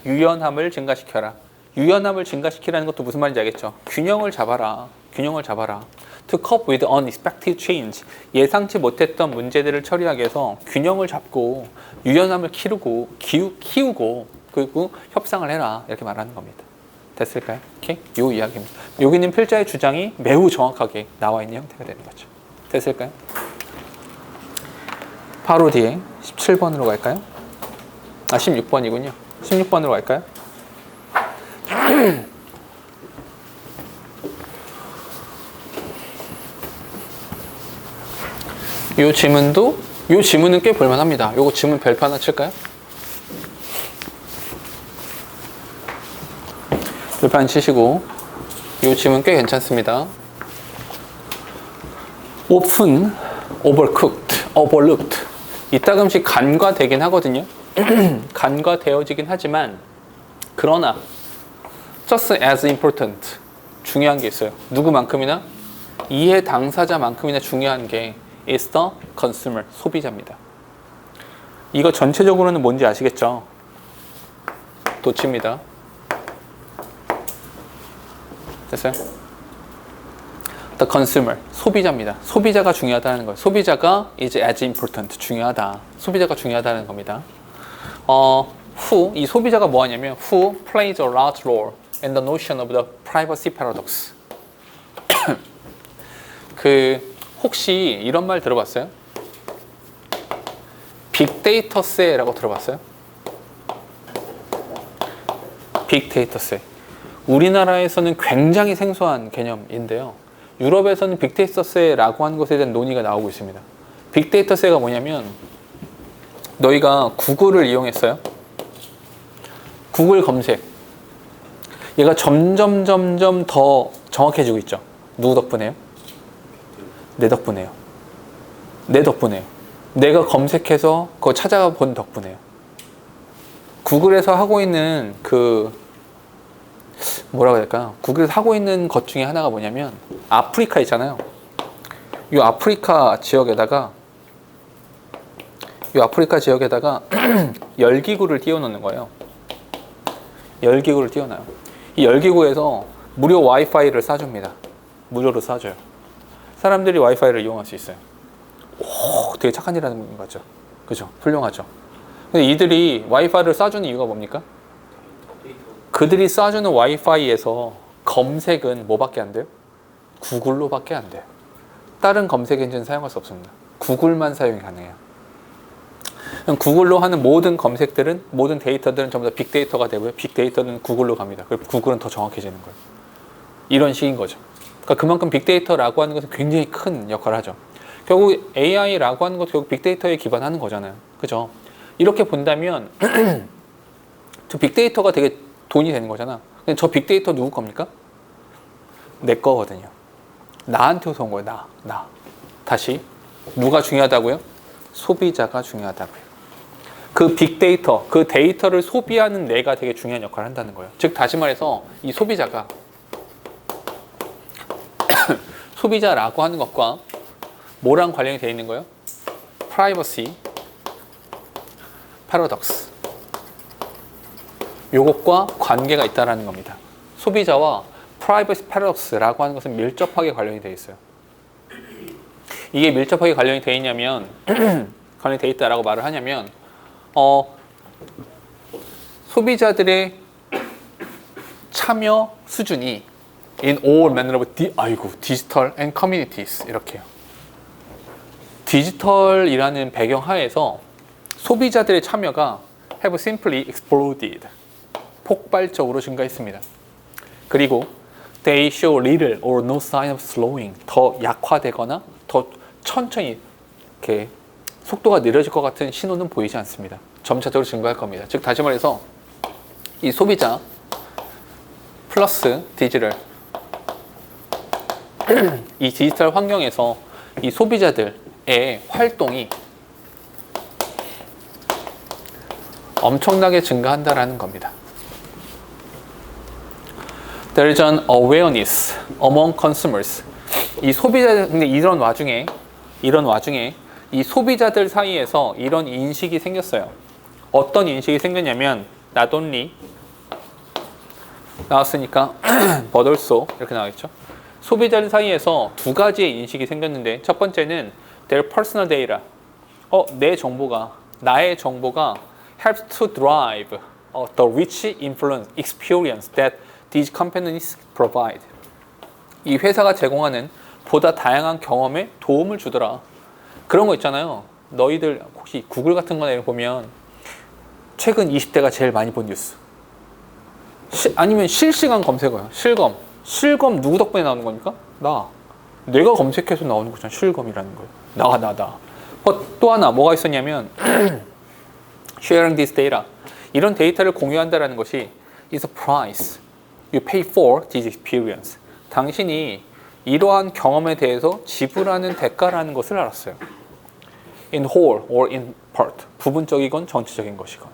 유연함을 증가시켜라. 유연함을 증가시키라는 것도 무슨 말인지 알겠죠? 균형을 잡아라. 균형을 잡아라. To cope with unexpected change. 예상치 못했던 문제들을 처리하기 위해서 균형을 잡고 유연함을 키우고 그리고 협상을 해라. 이렇게 말하는 겁니다. 됐을까요? 오케이? 요 이야기입니다. 여기 있는 필자의 주장이 매우 정확하게 나와 있는 형태가 되는 거죠. 됐을까요? 바로 뒤에 17번으로 갈까요? 16번이군요. 16번으로 갈까요? 이 지문은 꽤 볼만합니다. 요거 지문 별표 하나 칠까요? 별표 하나 치시고 이 지문 꽤 괜찮습니다. 오픈, overlooked. 이따금씩 간과되긴 하거든요. 간과되어지긴 하지만 그러나 just as important. 중요한 게 있어요. 누구만큼이나? 이해 당사자만큼이나 중요한 게 is the consumer. 소비자입니다. 이거 전체적으로는 뭔지 아시겠죠? 도치입니다. 됐어요? The consumer. 소비자입니다. 소비자가 중요하다는 거예요. 소비자가 is as important. 중요하다. 소비자가 중요하다는 겁니다. who. 이 소비자가 뭐 하냐면 who plays a large role in the notion of the privacy paradox. 혹시 이런 말 들어봤어요? 빅데이터세라고 들어봤어요? 빅데이터세. 우리나라에서는 굉장히 생소한 개념인데요. 유럽에서는 빅데이터세라고 하는 것에 대한 논의가 나오고 있습니다. 빅데이터세가 뭐냐면 너희가 구글을 이용했어요. 구글 검색. 얘가 점점 더 정확해지고 있죠. 누구 덕분에요? 내 덕분에요. 내 덕분에요. 내가 검색해서 그거 찾아가 본 덕분에요. 구글에서 하고 있는 뭐라고 해야 될까요? 구글에서 하고 있는 것 중에 하나가 뭐냐면 아프리카 있잖아요. 이 아프리카 지역에다가 열기구를 띄워놓는 거예요. 열기구를 띄워놔요. 이 열기구에서 무료 와이파이를 쏴줍니다. 무료로 쏴줘요. 사람들이 와이파이를 이용할 수 있어요. 오, 되게 착한 일 하는 거죠. 그죠? 훌륭하죠. 근데 이들이 와이파이를 쏴주는 이유가 뭡니까? 그들이 쏴주는 와이파이에서 검색은 뭐밖에 안 돼요? 구글로밖에 안 돼요. 다른 검색 엔진 사용할 수 없습니다. 구글만 사용이 가능해요. 구글로 하는 모든 검색들은, 모든 데이터들은 전부 다 빅데이터가 되고요. 빅데이터는 구글로 갑니다. 그리고 구글은 더 정확해지는 거예요. 이런 식인 거죠. 그러니까 그만큼 빅데이터라고 하는 것은 굉장히 큰 역할을 하죠. 결국 AI라고 하는 것도 결국 빅데이터에 기반하는 거잖아요. 그죠? 이렇게 본다면 저 빅데이터가 되게 돈이 되는 거잖아. 근데 저 빅데이터 누구 겁니까? 내 거거든요. 나한테 온 거예요. 나. 다시 누가 중요하다고요? 소비자가 중요하다고요. 그 빅데이터, 그 데이터를 소비하는 내가 되게 중요한 역할을 한다는 거예요. 즉 다시 말해서 이 소비자가 소비자라고 하는 것과 뭐랑 관련이 되어 있는 거예요? 프라이버시 패러독스. 요것과 관계가 있다는 겁니다. 소비자와 프라이버시 패러독스라고 하는 것은 밀접하게 관련이 되어 있어요. 이게 밀접하게 관련이 되어 있냐면 관련이 되어 있다라고 말을 하냐면 소비자들의 참여 수준이 in all manner of digital and communities 이렇게요. 디지털이라는 배경 하에서 소비자들의 참여가 have simply exploded. 폭발적으로 증가했습니다. 그리고 they show little or no sign of slowing. 더 약화되거나 더 천천히 이렇게 속도가 느려질 것 같은 신호는 보이지 않습니다. 점차적으로 증가할 겁니다. 즉 다시 말해서 이 소비자 플러스 디지털 이 디지털 환경에서 이 소비자들의 활동이 엄청나게 증가한다라는 겁니다. There is an awareness among consumers. 이 소비자들, 근데 이런 와중에 이 소비자들 사이에서 이런 인식이 생겼어요. 어떤 인식이 생겼냐면 not only 나왔으니까 but also 이렇게 나와있죠. 소비자들 사이에서 두 가지의 인식이 생겼는데 첫 번째는 their personal data. 내 정보가, 나의 정보가 helps to drive the rich influence experience that these companies provide. 이 회사가 제공하는 보다 다양한 경험에 도움을 주더라. 그런 거 있잖아요. 너희들 혹시 구글 같은 거나 보면 최근 20대가 제일 많이 본 뉴스. 아니면 실시간 검색어요. 실검 누구 덕분에 나오는 겁니까? 내가 검색해서 나오는 거잖아. 실검이라는 거예요. 나. 또 하나 뭐가 있었냐면 sharing this data. 이런 데이터를 공유한다라는 것이 is a price you pay for this experience. 당신이 이러한 경험에 대해서 지불하는 대가라는 것을 알았어요. In whole or in part. 부분적이건 전체적인 것이건.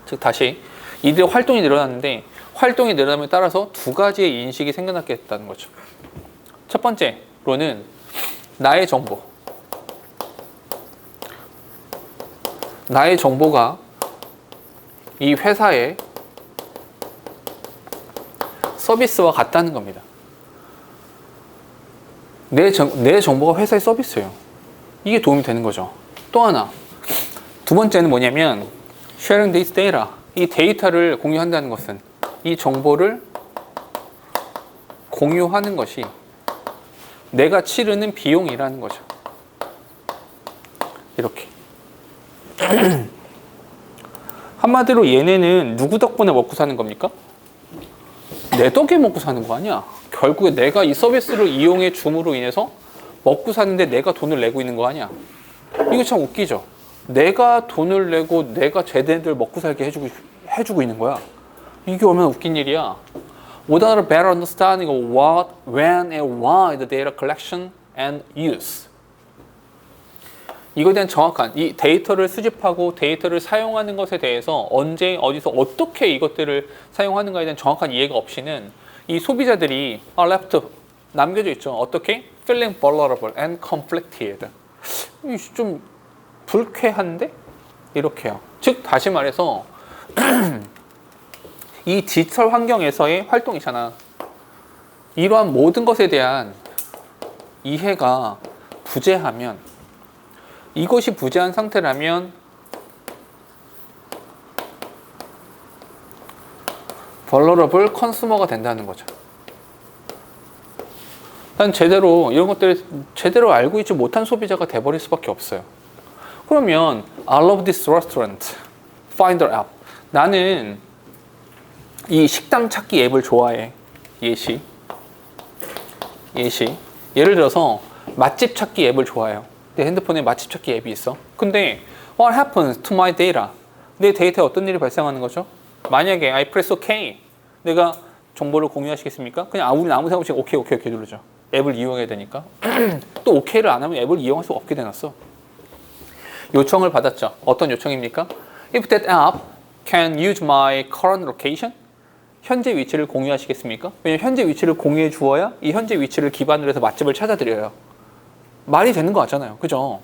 즉 다시 이들의 활동이 늘어났는데 활동이 늘어남에 따라서 두 가지의 인식이 생겨났게 됐다는 거죠. 첫 번째로는 나의 정보가 이 회사의 서비스와 같다는 겁니다. 내 정보가 회사의 서비스예요. 이게 도움이 되는 거죠. 또 하나, 두 번째는 뭐냐면 sharing this data. 이 데이터를 공유한다는 것은 이 정보를 공유하는 것이 내가 치르는 비용이라는 거죠. 이렇게. 한마디로 얘네는 누구 덕분에 먹고 사는 겁니까? 내 덕에 먹고 사는 거 아니야. 결국에 내가 이 서비스를 이용해 줌으로 인해서 먹고 사는데 내가 돈을 내고 있는 거 아니야. 이거 참 웃기죠. 내가 돈을 내고 내가 쟤네들 먹고 살게 해주고 있는 거야. 이게 얼마나 웃긴 일이야. Without a better understanding of what, when, and why the data collection and use. 이거에 대한 정확한 이 데이터를 수집하고 데이터를 사용하는 것에 대해서 언제 어디서 어떻게 이것들을 사용하는가에 대한 정확한 이해가 없이는 이 소비자들이 left 남겨져 있죠. 어떻게? Feeling vulnerable and conflicted. 좀 불쾌한데? 이렇게요. 즉 다시 말해서 이 디지털 환경에서의 활동이잖아. 이러한 모든 것에 대한 이해가 부재하면 이것이 부재한 상태라면 vulnerable consumer가 된다는 거죠. 난 이런 것들을 제대로 알고 있지 못한 소비자가 돼버릴 수밖에 없어요. 그러면 I love this restaurant finder app. 나는 이 식당 찾기 앱을 좋아해. 예시. 예를 들어서 맛집 찾기 앱을 좋아해요. 내 핸드폰에 맛집 찾기 앱이 있어. 근데 what happens to my data? 내 데이터에 어떤 일이 발생하는 거죠? 만약에 I press OK. 내가 정보를 공유하시겠습니까? 그냥 우리는 아무 생각 없이 오케이 누르죠. 앱을 이용해야 되니까. 또 오케이를 안 하면 앱을 이용할 수 없게 되놨어. 요청을 받았죠. 어떤 요청입니까? If that app can use my current location? 현재 위치를 공유하시겠습니까? 왜냐면 현재 위치를 공유해 주어야 이 현재 위치를 기반으로 해서 맛집을 찾아드려요. 말이 되는 거 같잖아요. 그죠?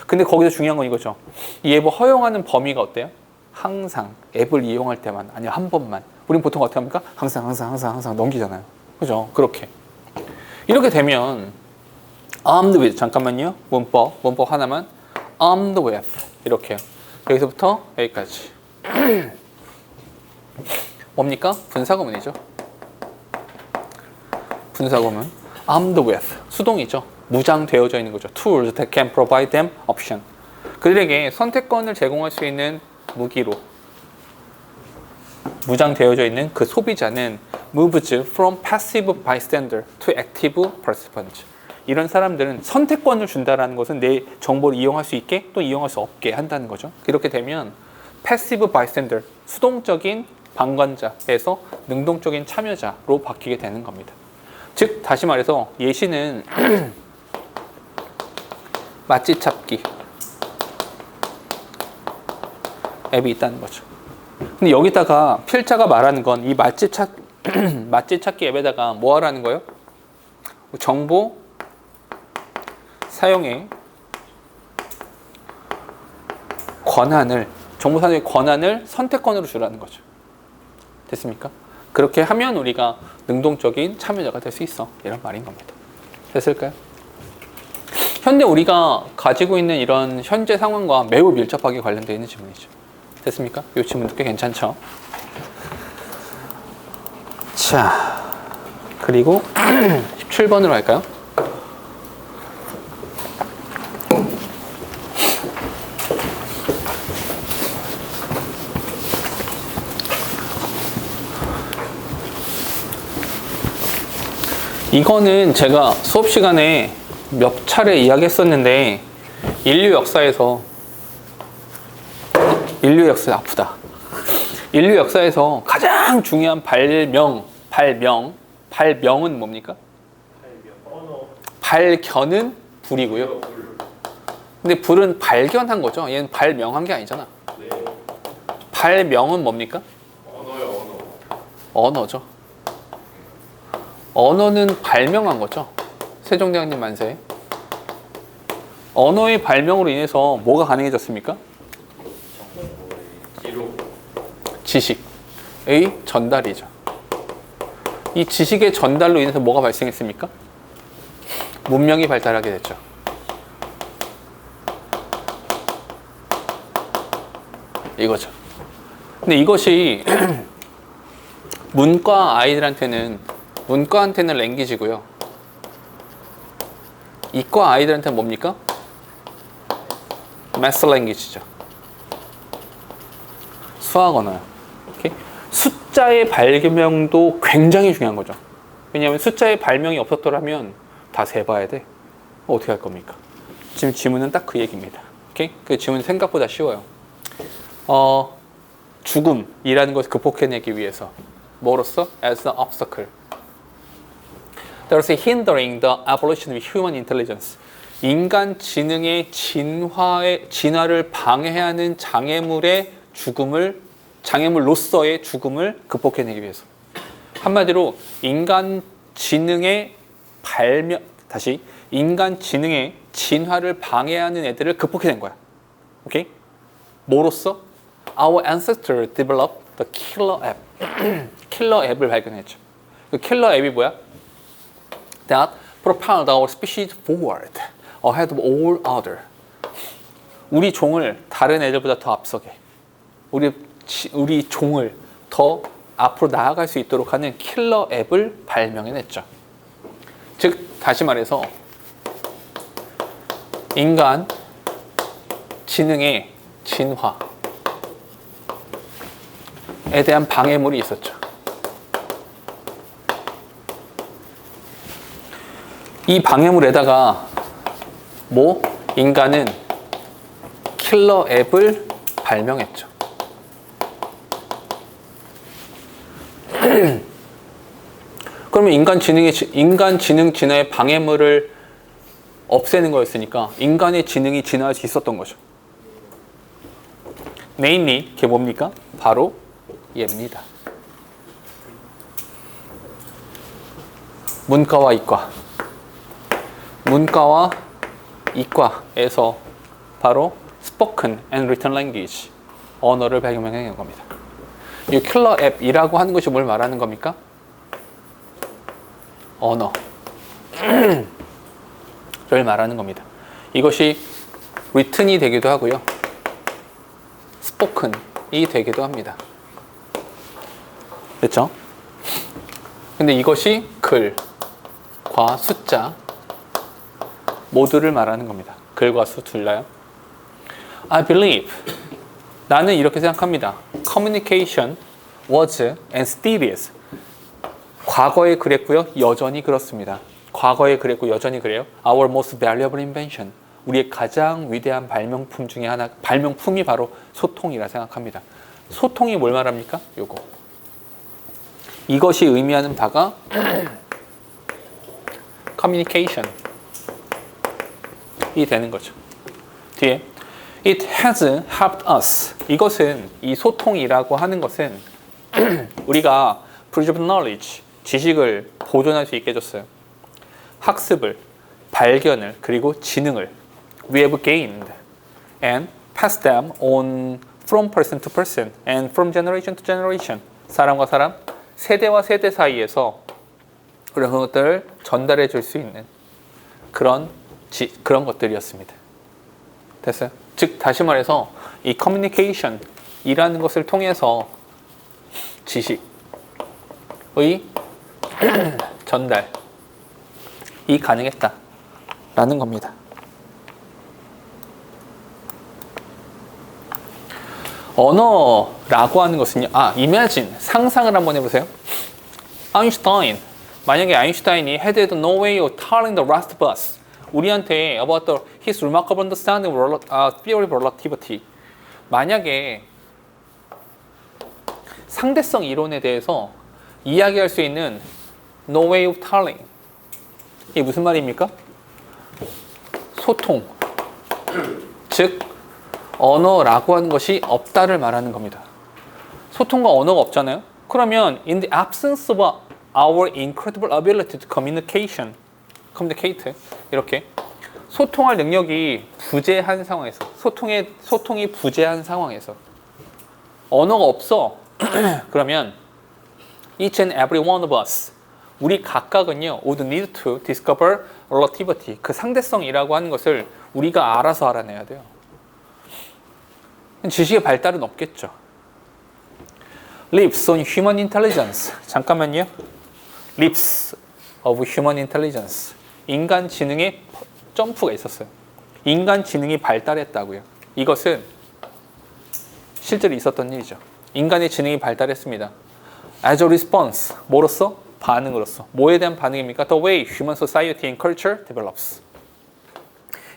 근데 거기서 중요한 건 이거죠. 이 앱을 허용하는 범위가 어때요? 항상 앱을 이용할 때만, 아니면 한 번만. 우린 보통 어떻게 합니까? 항상 넘기잖아요. 그죠? 그렇게. 이렇게 되면 armed with, 잠깐만요. 문법 하나만. armed with 이렇게요. 여기서부터 여기까지. 뭡니까? 분사구문이죠. 분사구문. armed with 수동이죠. 무장되어져 있는 거죠. Tools that can provide them option. 그들에게 선택권을 제공할 수 있는 무기로 무장되어져 있는 그 소비자는 moves from passive bystander to active participant. 이런 사람들은 선택권을 준다라는 것은 내 정보를 이용할 수 있게 또 이용할 수 없게 한다는 거죠. 이렇게 되면 passive bystander, 수동적인 방관자에서 능동적인 참여자로 바뀌게 되는 겁니다. 즉 다시 말해서 예시는 맛집 찾기, 앱이 있다는 거죠. 근데 여기다가 필자가 말하는 건 이 맛집 찾기 앱에다가 뭐 하라는 거예요? 정보 사용의 정보 사용의 권한을 선택권으로 주라는 거죠. 됐습니까? 그렇게 하면 우리가 능동적인 참여자가 될 수 있어. 이런 말인 겁니다. 됐을까요? 현대 우리가 가지고 있는 이런 현재 상황과 매우 밀접하게 관련되어 있는 질문이죠. 됐습니까? 이 질문도 꽤 괜찮죠? 자, 그리고 17번으로 갈까요? 이거는 제가 수업 시간에 몇 차례 이야기했었는데 인류 역사에서 가장 중요한 발명은 뭡니까? 발견은 불이고요. 근데 불은 발견한 거죠. 얘는 발명한 게 아니잖아. 발명은 뭡니까? 언어죠. 언어는 발명한 거죠. 세종대왕님 만세. 언어의 발명으로 인해서 뭐가 가능해졌습니까? 지식의 전달이죠. 이 지식의 전달로 인해서 뭐가 발생했습니까? 문명이 발달하게 됐죠. 이거죠. 근데 이것이 문과한테는 랭귀지고요. 이과 아이들한테는 뭡니까? 매스 랭귀지죠. 수학 언어요. 오케이? 숫자의 발명도 굉장히 중요한 거죠. 왜냐하면 숫자의 발명이 없었더라면 다 세봐야 돼. 어떻게 할 겁니까? 지금 지문은 딱 그 얘기입니다. 오케이? 그 지문은 생각보다 쉬워요. 죽음이라는 것을 극복해내기 위해서 뭐로써? As an obstacle. Thus hindering the evolution of human intelligence. 인간 지능의 진화를 방해해야 하는 장애물로서의 죽음을 극복해내기 위해서. 한마디로 인간 지능의 진화를 방해하는 애들을 극복해낸 거야. 오케이? 뭐로써? Our ancestors developed the killer app. 킬러 앱을 발견했죠. 그 킬러 앱이 뭐야? That propelled our species forward, ahead of all other. 우리 종을 다른 애들보다 더 앞서게, 우리 종을 더 앞으로 나아갈 수 있도록 하는 킬러 앱을 발명해냈죠. 즉, 다시 말해서 인간 지능의 진화에 대한 방해물이 있었죠. 이 방해물에다가 인간은 킬러 앱을 발명했죠. 그러면 인간 지능 진화의 방해물을 없애는 거였으니까 인간의 지능이 진화할 수 있었던 거죠. Namely, 그게 뭡니까? 바로 얘입니다. 문과와 이과에서 바로 spoken and written language, 언어를 발명한 겁니다. 이 킬러 앱이라고 하는 것이 뭘 말하는 겁니까? 언어를 말하는 겁니다. 이것이 written이 되기도 하고요, spoken이 되기도 합니다. 됐죠? 근데 이것이 글과 숫자 모두를 말하는 겁니다. 글과 수 둘다요. I believe, 나는 이렇게 생각합니다. Communication was and still is. 과거에 그랬고요, 여전히 그렇습니다. 과거에 그랬고 여전히 그래요. Our most valuable invention. 우리의 가장 위대한 발명품 중에 하나, 발명품이 바로 소통이라 생각합니다. 소통이 뭘 말합니까? 요거. 이것이 의미하는 바가 communication 이 되는 거죠. 뒤에 It has helped us. 이것은 이 소통이라고 하는 것은 우리가 preserve knowledge, 지식을 보존할 수 있게 해줬어요. 학습을, 발견을, 그리고 지능을 we have gained and passed them on from person to person and from generation to generation. 사람과 사람, 세대와 세대 사이에서 그런 것들을 전달해 줄 수 있는 그런 것들이었습니다. 됐어요? 즉 다시 말해서 이 커뮤니케이션이라는 것을 통해서 지식의 전달이 가능했다라는 겁니다. 언어라고 하는 것은요. imagine, 상상을 한번 해보세요. 아인슈타인, 만약에 아인슈타인이 had no way of telling the rest of us, 우리한테 about his remarkable understanding of theory of relativity, 만약에 상대성 이론에 대해서 이야기할 수 있는 no way of telling, 이게 무슨 말입니까? 소통, 즉 언어라고 하는 것이 없다를 말하는 겁니다. 소통과 언어가 없잖아요. 그러면 in the absence of our incredible ability to communicate 이렇게 소통할 능력이 부재한 상황에서 소통이 부재한 상황에서 언어가 없어. 그러면 each and every one of us, 우리 각각은요 would need to discover relativity, 그 상대성이라고 하는 것을 우리가 알아서 알아내야 돼요. 지식의 발달은 없겠죠. Leaps on human intelligence. 잠깐만요. Leaps of human intelligence. 인간 지능의 점프가 있었어요. 인간 지능이 발달했다고요. 이것은 실제로 있었던 일이죠. 인간의 지능이 발달했습니다. As a response. 뭐로써? 반응으로서. 뭐에 대한 반응입니까? The way human society and culture develops.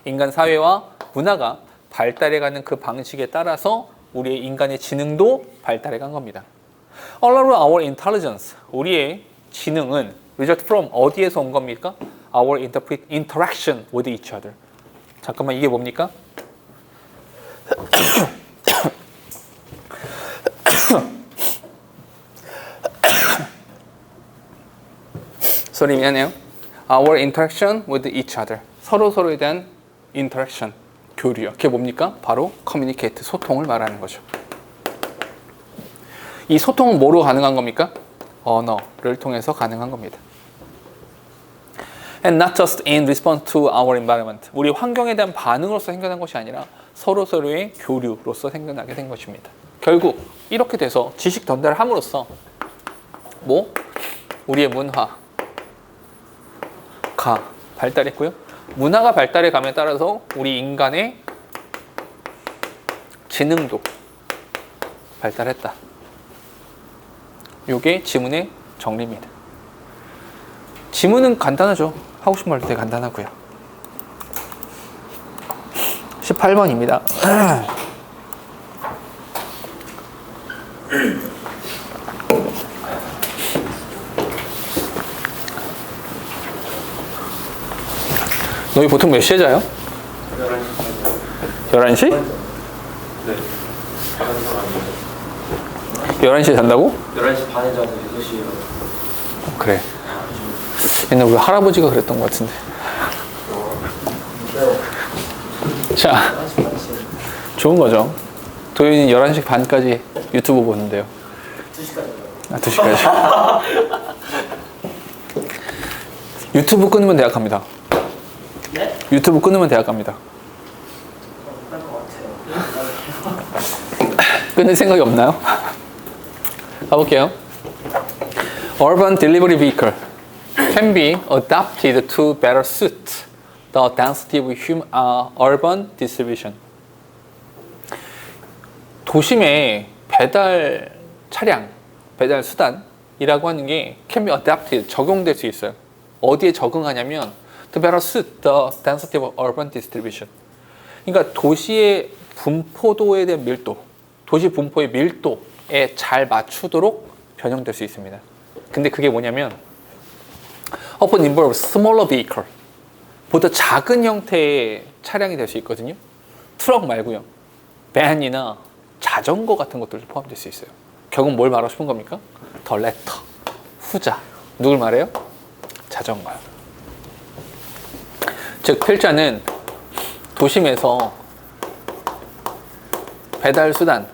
인간 사회와 문화가 발달해가는 그 방식에 따라서 우리의 인간의 지능도 발달해간 겁니다. All of our intelligence, 우리의 지능은 result from 어디에서 온 겁니까? Our interaction with each other. 잠깐만, 이게 뭡니까? 소리 미안해요. Our interaction with each other. 서로에 대한 interaction, 교류요. 그게 뭡니까? 바로 communicate, 소통을 말하는 거죠. 이 소통은 뭐로 가능한 겁니까? 언어를 통해서 가능한 겁니다. And not just in response to our environment. 우리 환경에 대한 반응으로서 생겨난 것이 아니라 서로의 교류로서 생겨나게 된 것입니다. 결국 이렇게 돼서 지식 전달을 함으로써 우리의 문화가 발달했고요. 문화가 발달해 감에 따라서 우리 인간의 지능도 발달했다. 이게 지문의 정리입니다. 지문은 간단하죠. 하고 싶은 말도 되게 간단하고요. 18번입니다. 너희 보통 몇 시에 자요? 11시? 네. 11시에 잔다고? 11시 반에 자서 6시에 그래. 옛날 우리 할아버지가 그랬던 것 같은데. 자, 좋은 거죠. 도윤이 11시 반까지 유튜브 보는데요. 2시까지. 2시까지. 유튜브 끊으면 대학 갑니다. 네? 유튜브 끊으면 대학 갑니다. 그럴 것 같아요. 끊을 생각이 없나요? 가볼게요. Urban delivery vehicle can be adapted to better suit the density of urban distribution. 도심의 배달 차량, 배달 수단이라고 하는 게 can be adapted, 적용될 수 있어요. 어디에 적응하냐면 to better suit the density of urban distribution. 그러니까 도시의 분포도에 대한 밀도, 도시 분포의 밀도에 잘 맞추도록 변형될 수 있습니다. 근데 그게 뭐냐면 often involves smaller vehicle, 보다 작은 형태의 차량이 될 수 있거든요. 트럭 말고요. van이나 자전거 같은 것들도 포함될 수 있어요. 결국 뭘 말하고 싶은 겁니까? the latter, 후자. 누굴 말해요? 자전거요. 즉 필자는 도심에서 배달 수단,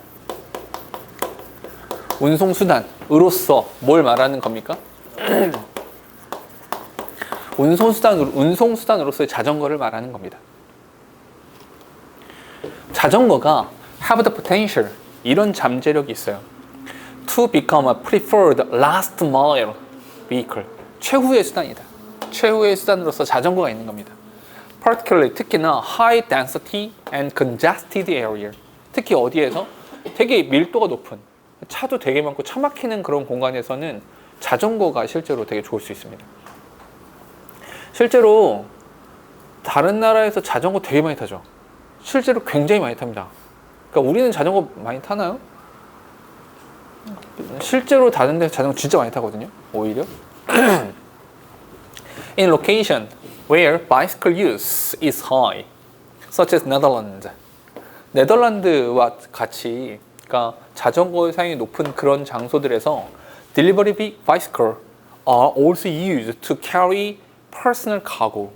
운송 수단으로서 뭘 말하는 겁니까? 운송 수단으로서의 자전거를 말하는 겁니다. 자전거가 have the potential, 이런 잠재력이 있어요. to become a preferred last mile vehicle, 최후의 수단이다. 최후의 수단으로서 자전거가 있는 겁니다. particularly, 특히나 high density and congested area, 특히 어디에서 되게 밀도가 높은, 차도 되게 많고 차 막히는 그런 공간에서는 자전거가 실제로 되게 좋을 수 있습니다. 실제로 다른 나라에서 자전거 되게 많이 타죠. 실제로 굉장히 많이 탑니다. 그러니까 우리는 자전거 많이 타나요? 실제로 다른 데서 자전거 진짜 많이 타거든요. 오히려 in location where bicycle use is high, such as Netherlands. 네덜란드와 같이, 그러니까 자전거 사용이 높은 그런 장소들에서 delivery bicycle are also used to carry personal cargo.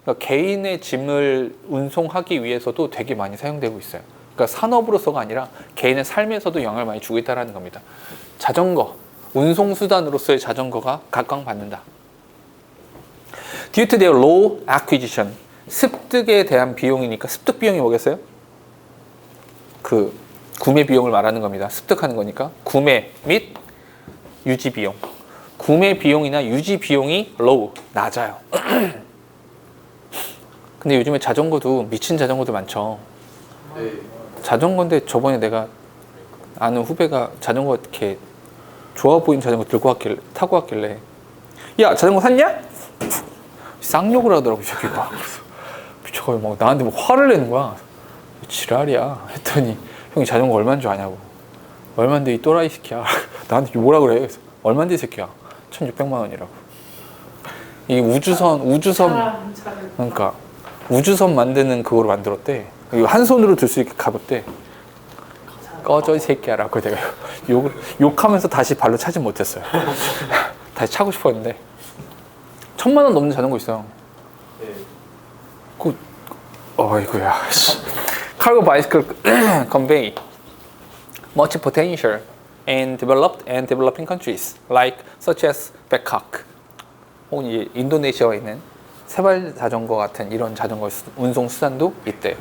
그러니까 개인의 짐을 운송하기 위해서도 되게 많이 사용되고 있어요. 그러니까 산업으로서가 아니라 개인의 삶에서도 영향을 많이 주고 있다는 겁니다. 자전거, 운송수단으로서의 자전거가 각광받는다. Due to their low acquisition, 습득에 대한 비용이니까, 습득 비용이 뭐겠어요? 그 구매 비용을 말하는 겁니다. 습득하는 거니까 구매 및 유지 비용. 구매 비용이나 유지 비용이 low, 낮아요. 근데 요즘에 자전거도 미친 자전거도 많죠. 네. 자전거인데 저번에 내가 아는 후배가 자전거 이렇게 좋아 보이는 자전거 타고 왔길래 야, 자전거 샀냐? 쌍욕을 하더라고 이 새끼가. 미쳐가지고 막 나한테 막 화를 내는 거야. 지랄이야 했더니 형이 자전거 얼마인 줄 아냐고. 얼마인데 이 또라이 새끼야. 나한테 뭐라 그래. 그래서 얼마인데 이 새끼야. 1,600만 원이라고. 이 우주선 그러니까 우주선 만드는 그거로 만들었대. 이거 한 손으로 들 수 있게 가볍대. 꺼져 이 새끼야라고 내가 욕하면서 다시 발로 차지 못했어요. 다시 차고 싶었는데 1,000만 원 넘는 자전거 있어요. 네. 어이구야. Cargo bicycle convey much potential in developed and developing countries like such as Bangkok 혹은 이 인도네시아에 있는 세발 자전거 같은 이런 자전거 운송 수단도 있대요.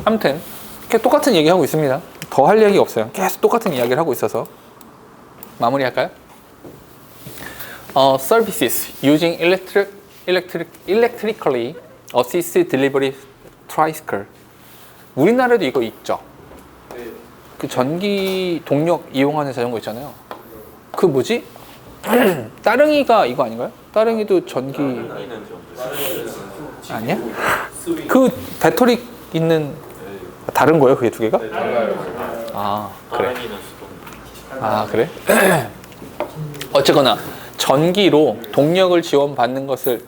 아무튼 이렇게 똑같은 얘기하고 있습니다. 더 할 얘기가 없어요. 계속 똑같은 이야기를 하고 있어서 마무리할까요? Services using electrically assisted delivery tricycle. 우리나라에도 이거 있죠. 네. 그 전기 동력 이용하는 자전거 있잖아요. 그 뭐지? 따릉이가 이거 아닌가요? 따릉이도 전기 아니야? 그 배터리 있는 다른 거예요? 그게 두 개가? 아 그래. 아 그래? 어쨌거나 전기로 동력을 지원받는 것을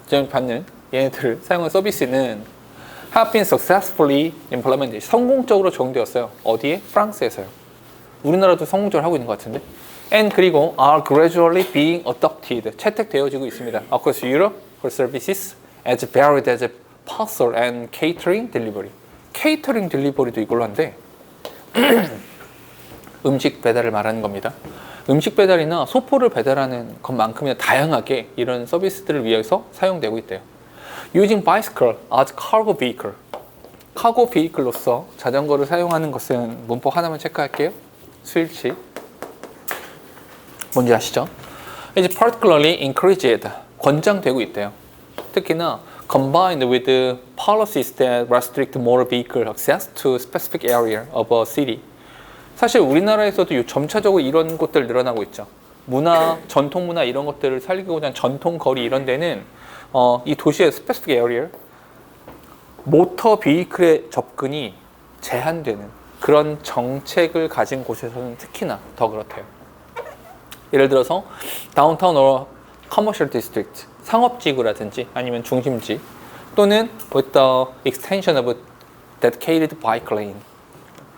지원받는 얘네들을 사용한 서비스는 have been successfully implemented. 성공적으로 적용되었어요. 어디에? 프랑스에서요. 우리나라도 성공적으로 하고 있는 것 같은데. And 그리고 are gradually being adopted. 채택되어지고 있습니다. Across Europe for services as varied as parcel and catering delivery. 케이터링 딜리버리도 이걸로 한데 음식 배달을 말하는 겁니다. 음식 배달이나 소포를 배달하는 것만큼이나 다양하게 이런 서비스들을 위해서 사용되고 있대요. Using bicycle as cargo vehicle. 카고 비이클로서 자전거를 사용하는 것은 문법 하나만 체크할게요. 수일치. 뭔지 아시죠? It's particularly encouraged. 권장되고 있대요. 특히나 combined with policies that restrict motor vehicle access to specific area of a city. 사실 우리나라에서도 점차적으로 이런 곳들 늘어나고 있죠. 문화, 전통 문화 이런 것들을 살리고자 하는 전통 거리 이런 데는 이 도시의 specific area, 모터 비이클의 접근이 제한되는 그런 정책을 가진 곳에서는 특히나 더 그렇대요. 예를 들어서 다운타운 or commercial district, 상업지구라든지 아니면 중심지 또는 with the extension of dedicated bike lane,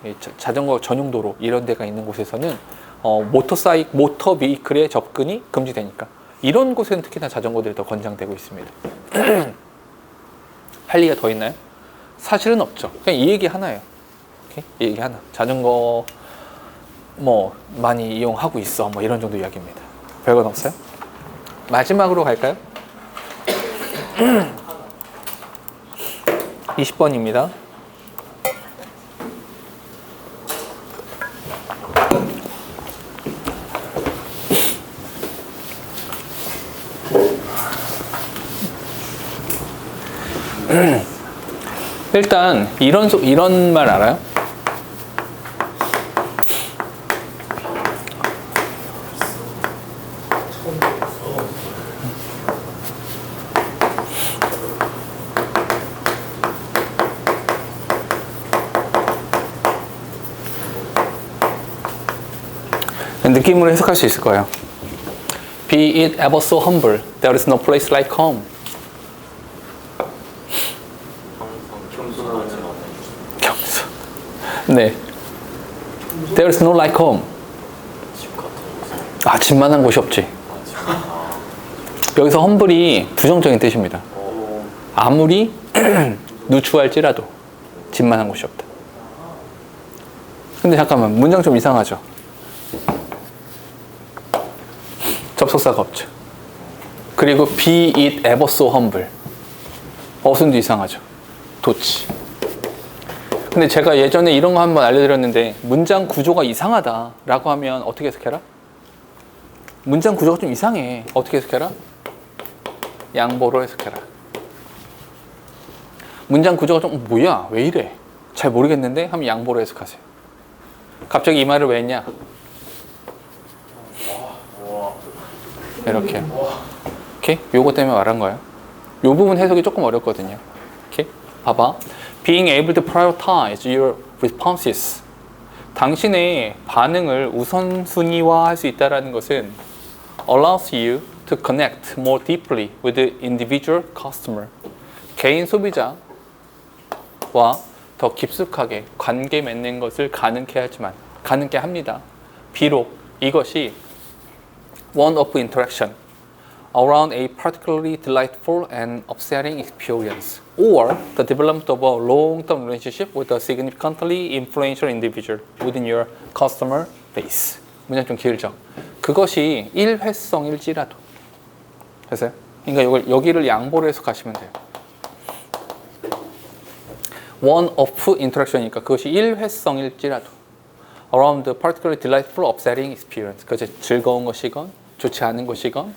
이 자전거 전용 도로 이런 데가 있는 곳에서는 모터 비이클의 접근이 금지되니까 이런 곳에는 특히나 자전거들이 더 권장되고 있습니다. 할 얘기가 더 있나요? 사실은 없죠. 그냥 이 얘기 하나예요. 오케이? 이 얘기 하나. 자전거 뭐 많이 이용하고 있어. 뭐 이런 정도 이야기입니다. 별건 없어요? 마지막으로 갈까요? 20번입니다. 일단 이런 말 알아요? 느낌으로 해석할 수 있을 거예요. Be it ever so humble, there is no place like home. 겸손. 네. There is no like home. 집만한 곳이 없지. 여기서 humble이 부정적인 뜻입니다. 아무리 누추할지라도 집만한 곳이 없다. 근데 잠깐만, 문장 좀 이상하죠? 접속사가 없죠. 그리고 be it ever so humble. 어순도 이상하죠. 도치. 근데 제가 예전에 이런 거 한번 알려드렸는데 문장 구조가 이상하다 라고 하면 어떻게 해석해라? 문장 구조가 좀 이상해. 어떻게 해석해라? 양보로 해석해라. 문장 구조가 좀 뭐야? 왜 이래? 잘 모르겠는데? 하면 양보로 해석하세요. 갑자기 이 말을 왜 했냐? 이렇게. 오케이? 요거 때문에 말한 거예요. 요 부분 해석이 조금 어렵거든요. 오케이? 봐봐. Being able to prioritize your responses. 당신의 반응을 우선순위화할 수 있다는 것은 allows you to connect more deeply with the individual customer. 개인 소비자와 더 깊숙하게 관계 맺는 것을 가능케 합니다. 비록 이것이 one of interaction around a particularly delightful and upsetting experience, or the development of a long-term relationship with a significantly influential individual within your customer base. 문장 좀 길죠? 그것이 일회성일지라도. 됐어요? 그러니까 여기를 양보로 해석하시면 돼요. one of interaction이니까 그것이 일회성일지라도 around a particularly delightful, upsetting experience. 그것이 즐거운 것이건 좋지 않은 것이건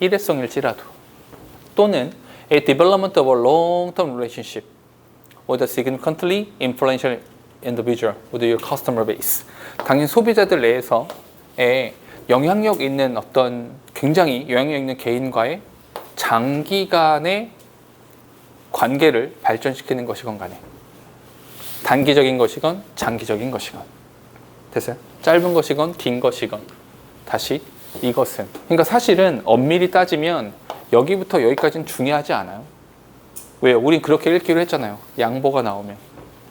일회성일지라도 또는 a development of a long-term relationship with a significantly influential individual with your customer base. 당연 소비자들 내에서의 영향력 있는 어떤 굉장히 영향력 있는 개인과의 장기간의 관계를 발전시키는 것이건 간에 단기적인 것이건 장기적인 것이건. 됐어요? 짧은 것이건 긴 것이건. 다시 이것은, 그러니까 사실은 엄밀히 따지면 여기부터 여기까지는 중요하지 않아요. 왜요? 우린 그렇게 읽기로 했잖아요. 양보가 나오면.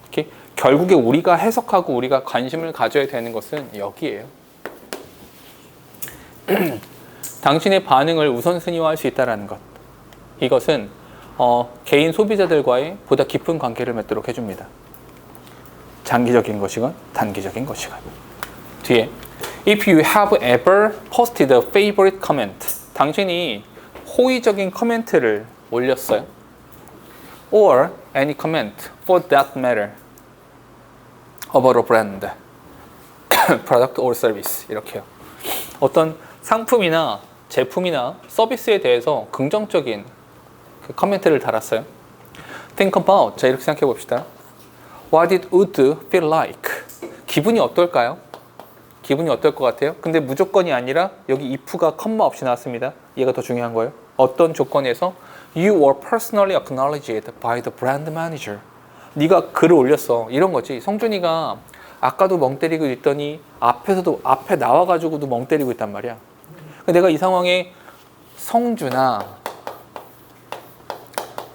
이렇게 결국에 우리가 해석하고 우리가 관심을 가져야 되는 것은 여기예요. 당신의 반응을 우선순위화할 수 있다는 것. 이것은 개인 소비자들과의 보다 깊은 관계를 맺도록 해줍니다. 장기적인 것이건 단기적인 것이건. 뒤에 If you have ever posted a favorite comment, 당신이 호의적인 코멘트를 올렸어요. Or any comment for that matter about a brand, product or service. 이렇게요. 어떤 상품이나 제품이나 서비스에 대해서 긍정적인 그 코멘트를 달았어요. Think about, 자 이렇게 생각해 봅시다. What it would feel like. 기분이 어떨까요? 기분이 어떨 것 같아요? 근데 무조건이 아니라 여기 if가 컴마 없이 나왔습니다. 얘가 더 중요한 거예요. 어떤 조건에서 You were personally acknowledged by the brand manager. 네가 글을 올렸어. 이런 거지. 성준이가 아까도 멍 때리고 있더니 앞에 나와가지고도 멍 때리고 있단 말이야. 내가 이 상황에 성준아,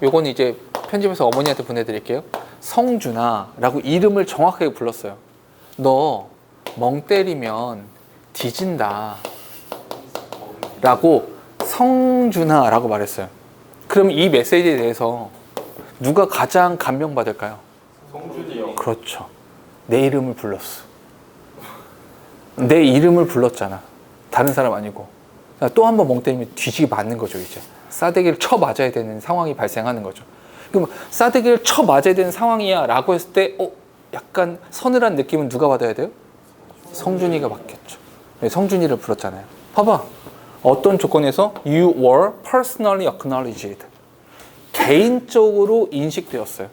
요건 이제 편집해서 어머니한테 보내드릴게요. 성준아 라고 이름을 정확하게 불렀어요. 너 멍 때리면 뒤진다 라고 성준아 라고 말했어요. 그럼 이 메시지에 대해서 누가 가장 감명받을까요? 성준이요. 그렇죠. 내 이름을 불렀어. 내 이름을 불렀잖아. 다른 사람 아니고. 또 한 번 멍 때리면 뒤지게 맞는 거죠, 이제. 싸대기를 쳐 맞아야 되는 상황이 발생하는 거죠. 그럼 싸대기를 쳐 맞아야 되는 상황이야 라고 했을 때, 약간 서늘한 느낌은 누가 받아야 돼요? 성준이가 받겠죠. 성준이를 불렀잖아요. 봐봐. 어떤 조건에서 you were personally acknowledged. 개인적으로 인식되었어요.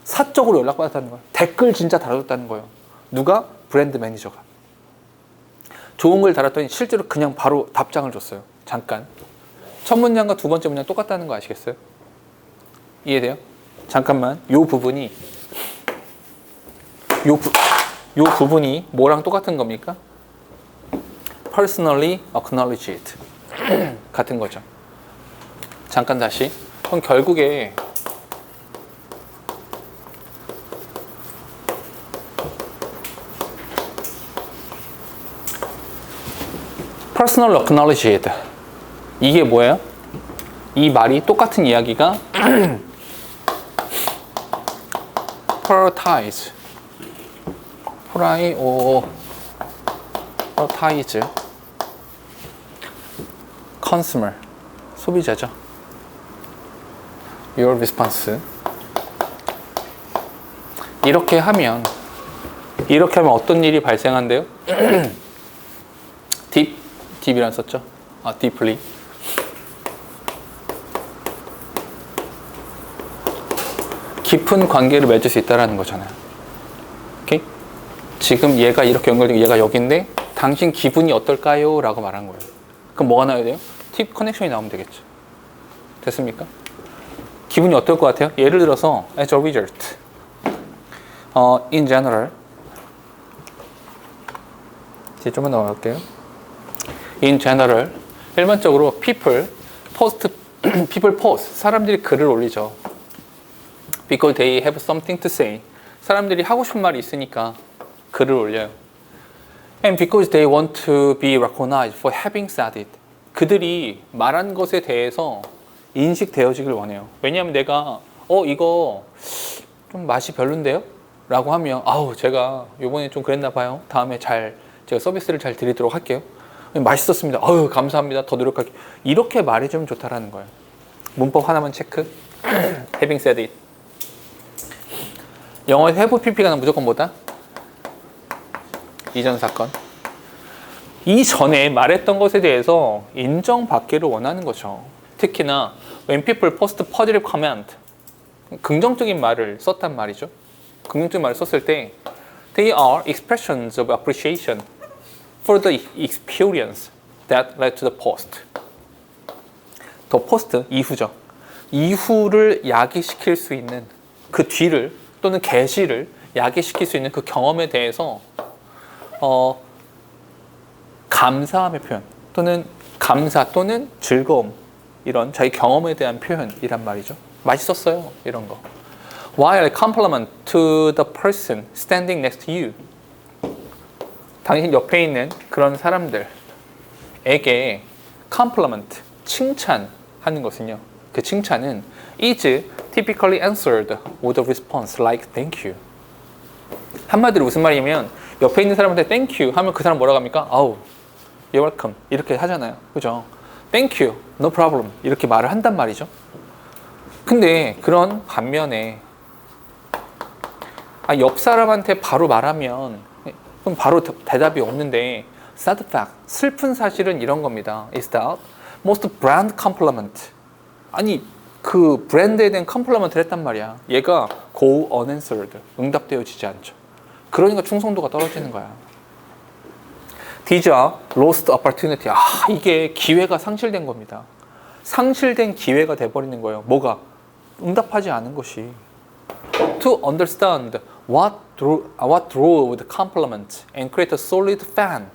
사적으로 연락받았다는 거예요. 댓글 진짜 달아줬다는 거예요. 누가? 브랜드 매니저가. 좋은 글 달았더니 실제로 그냥 바로 답장을 줬어요. 잠깐. 첫 문장과 두 번째 문장 똑같다는 거 아시겠어요? 이해돼요? 잠깐만. 요 부분이 요 부분이 뭐랑 똑같은 겁니까? Personally acknowledged 같은 거죠. 잠깐 다시. 그럼 결국에 Personally acknowledged 이게 뭐예요? 이 말이 똑같은 이야기가 prioritize consumer 소비자죠. Your response 이렇게 하면 어떤 일이 발생한대요? deep이란 썼죠? deeply 깊은 관계를 맺을 수 있다는 거잖아요. 오케이? 지금 얘가 이렇게 연결되고 얘가 여기인데 당신 기분이 어떨까요? 라고 말한 거예요. 그럼 뭐가 나와야 돼요? 팁 커넥션이 나오면 되겠죠. 됐습니까? 기분이 어떨 것 같아요? 예를 들어서 as a result in general 이제 좀만 더 나갈게요. in general 일반적으로 people post 사람들이 글을 올리죠. because they have something to say 사람들이 하고 싶은 말이 있으니까 글을 올려요. and because they want to be recognized for having said it 그들이 말한 것에 대해서 인식되어지길 원해요. 왜냐하면 내가 이거 좀 맛이 별론데요? 라고 하면 제가 요번에 좀 그랬나 봐요. 다음에 제가 서비스를 잘 드리도록 할게요. 맛있었습니다. 감사합니다. 더 노력할게요. 이렇게 말해주면 좋다라는 거예요. 문법 하나만 체크. having said it. 영어에서 have pp가 나면 무조건 뭐다? 이전 사건. 이전에 말했던 것에 대해서 인정받기를 원하는 거죠. 특히나 when people post positive comment 긍정적인 말을 썼단 말이죠. 긍정적인 말을 썼을 때 they are expressions of appreciation for the experience that led to the post. the post 이후죠. 이후를 야기시킬 수 있는 그 뒤를 또는 게시를 야기시킬 수 있는 그 경험에 대해서 감사함의 표현 또는 감사 또는 즐거움 이런 자기 경험에 대한 표현이란 말이죠. 맛있었어요 이런 거. While a compliment to the person standing next to you 당신 옆에 있는 그런 사람들에게 compliment 칭찬하는 것은요. 그 칭찬은 is typically answered with a response like thank you. 한마디로 무슨 말이냐면 옆에 있는 사람한테 thank you 하면 그 사람 뭐라고 합니까? You're welcome 이렇게 하잖아요. 그죠? Thank you, no problem 이렇게 말을 한단 말이죠. 근데 그런 반면에 옆 사람한테 바로 말하면 그럼 바로 대답이 없는데 sad fact, 슬픈 사실은 이런 겁니다. Is that most brand compliment 아니 그 브랜드에 대한 컴플리먼트를 했단 말이야. 얘가 go unanswered 응답되어지지 않죠. 그러니까 충성도가 떨어지는 거야. These are lost opportunity. 이게 기회가 상실된 겁니다. 상실된 기회가 돼버리는 거예요. 뭐가? 응답하지 않은 것이. To understand what drove the compliment and create a solid fan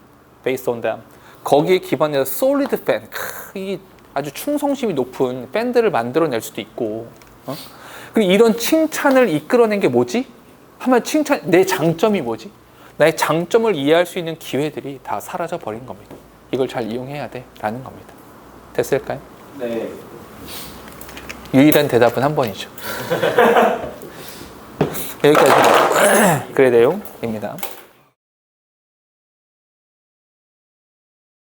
based on them. 거기에 기반해서 solid fan. 이 아주 충성심이 높은 팬들을 만들어낼 수도 있고. 그리고 이런 칭찬을 이끌어낸 게 뭐지? 하면 칭찬 내 장점이 뭐지? 나의 장점을 이해할 수 있는 기회들이 다 사라져 버린 겁니다. 이걸 잘 이용해야 돼라는 겁니다. 됐을까요? 네. 유일한 대답은 한 번이죠. 여기까지 글의 내용입니다.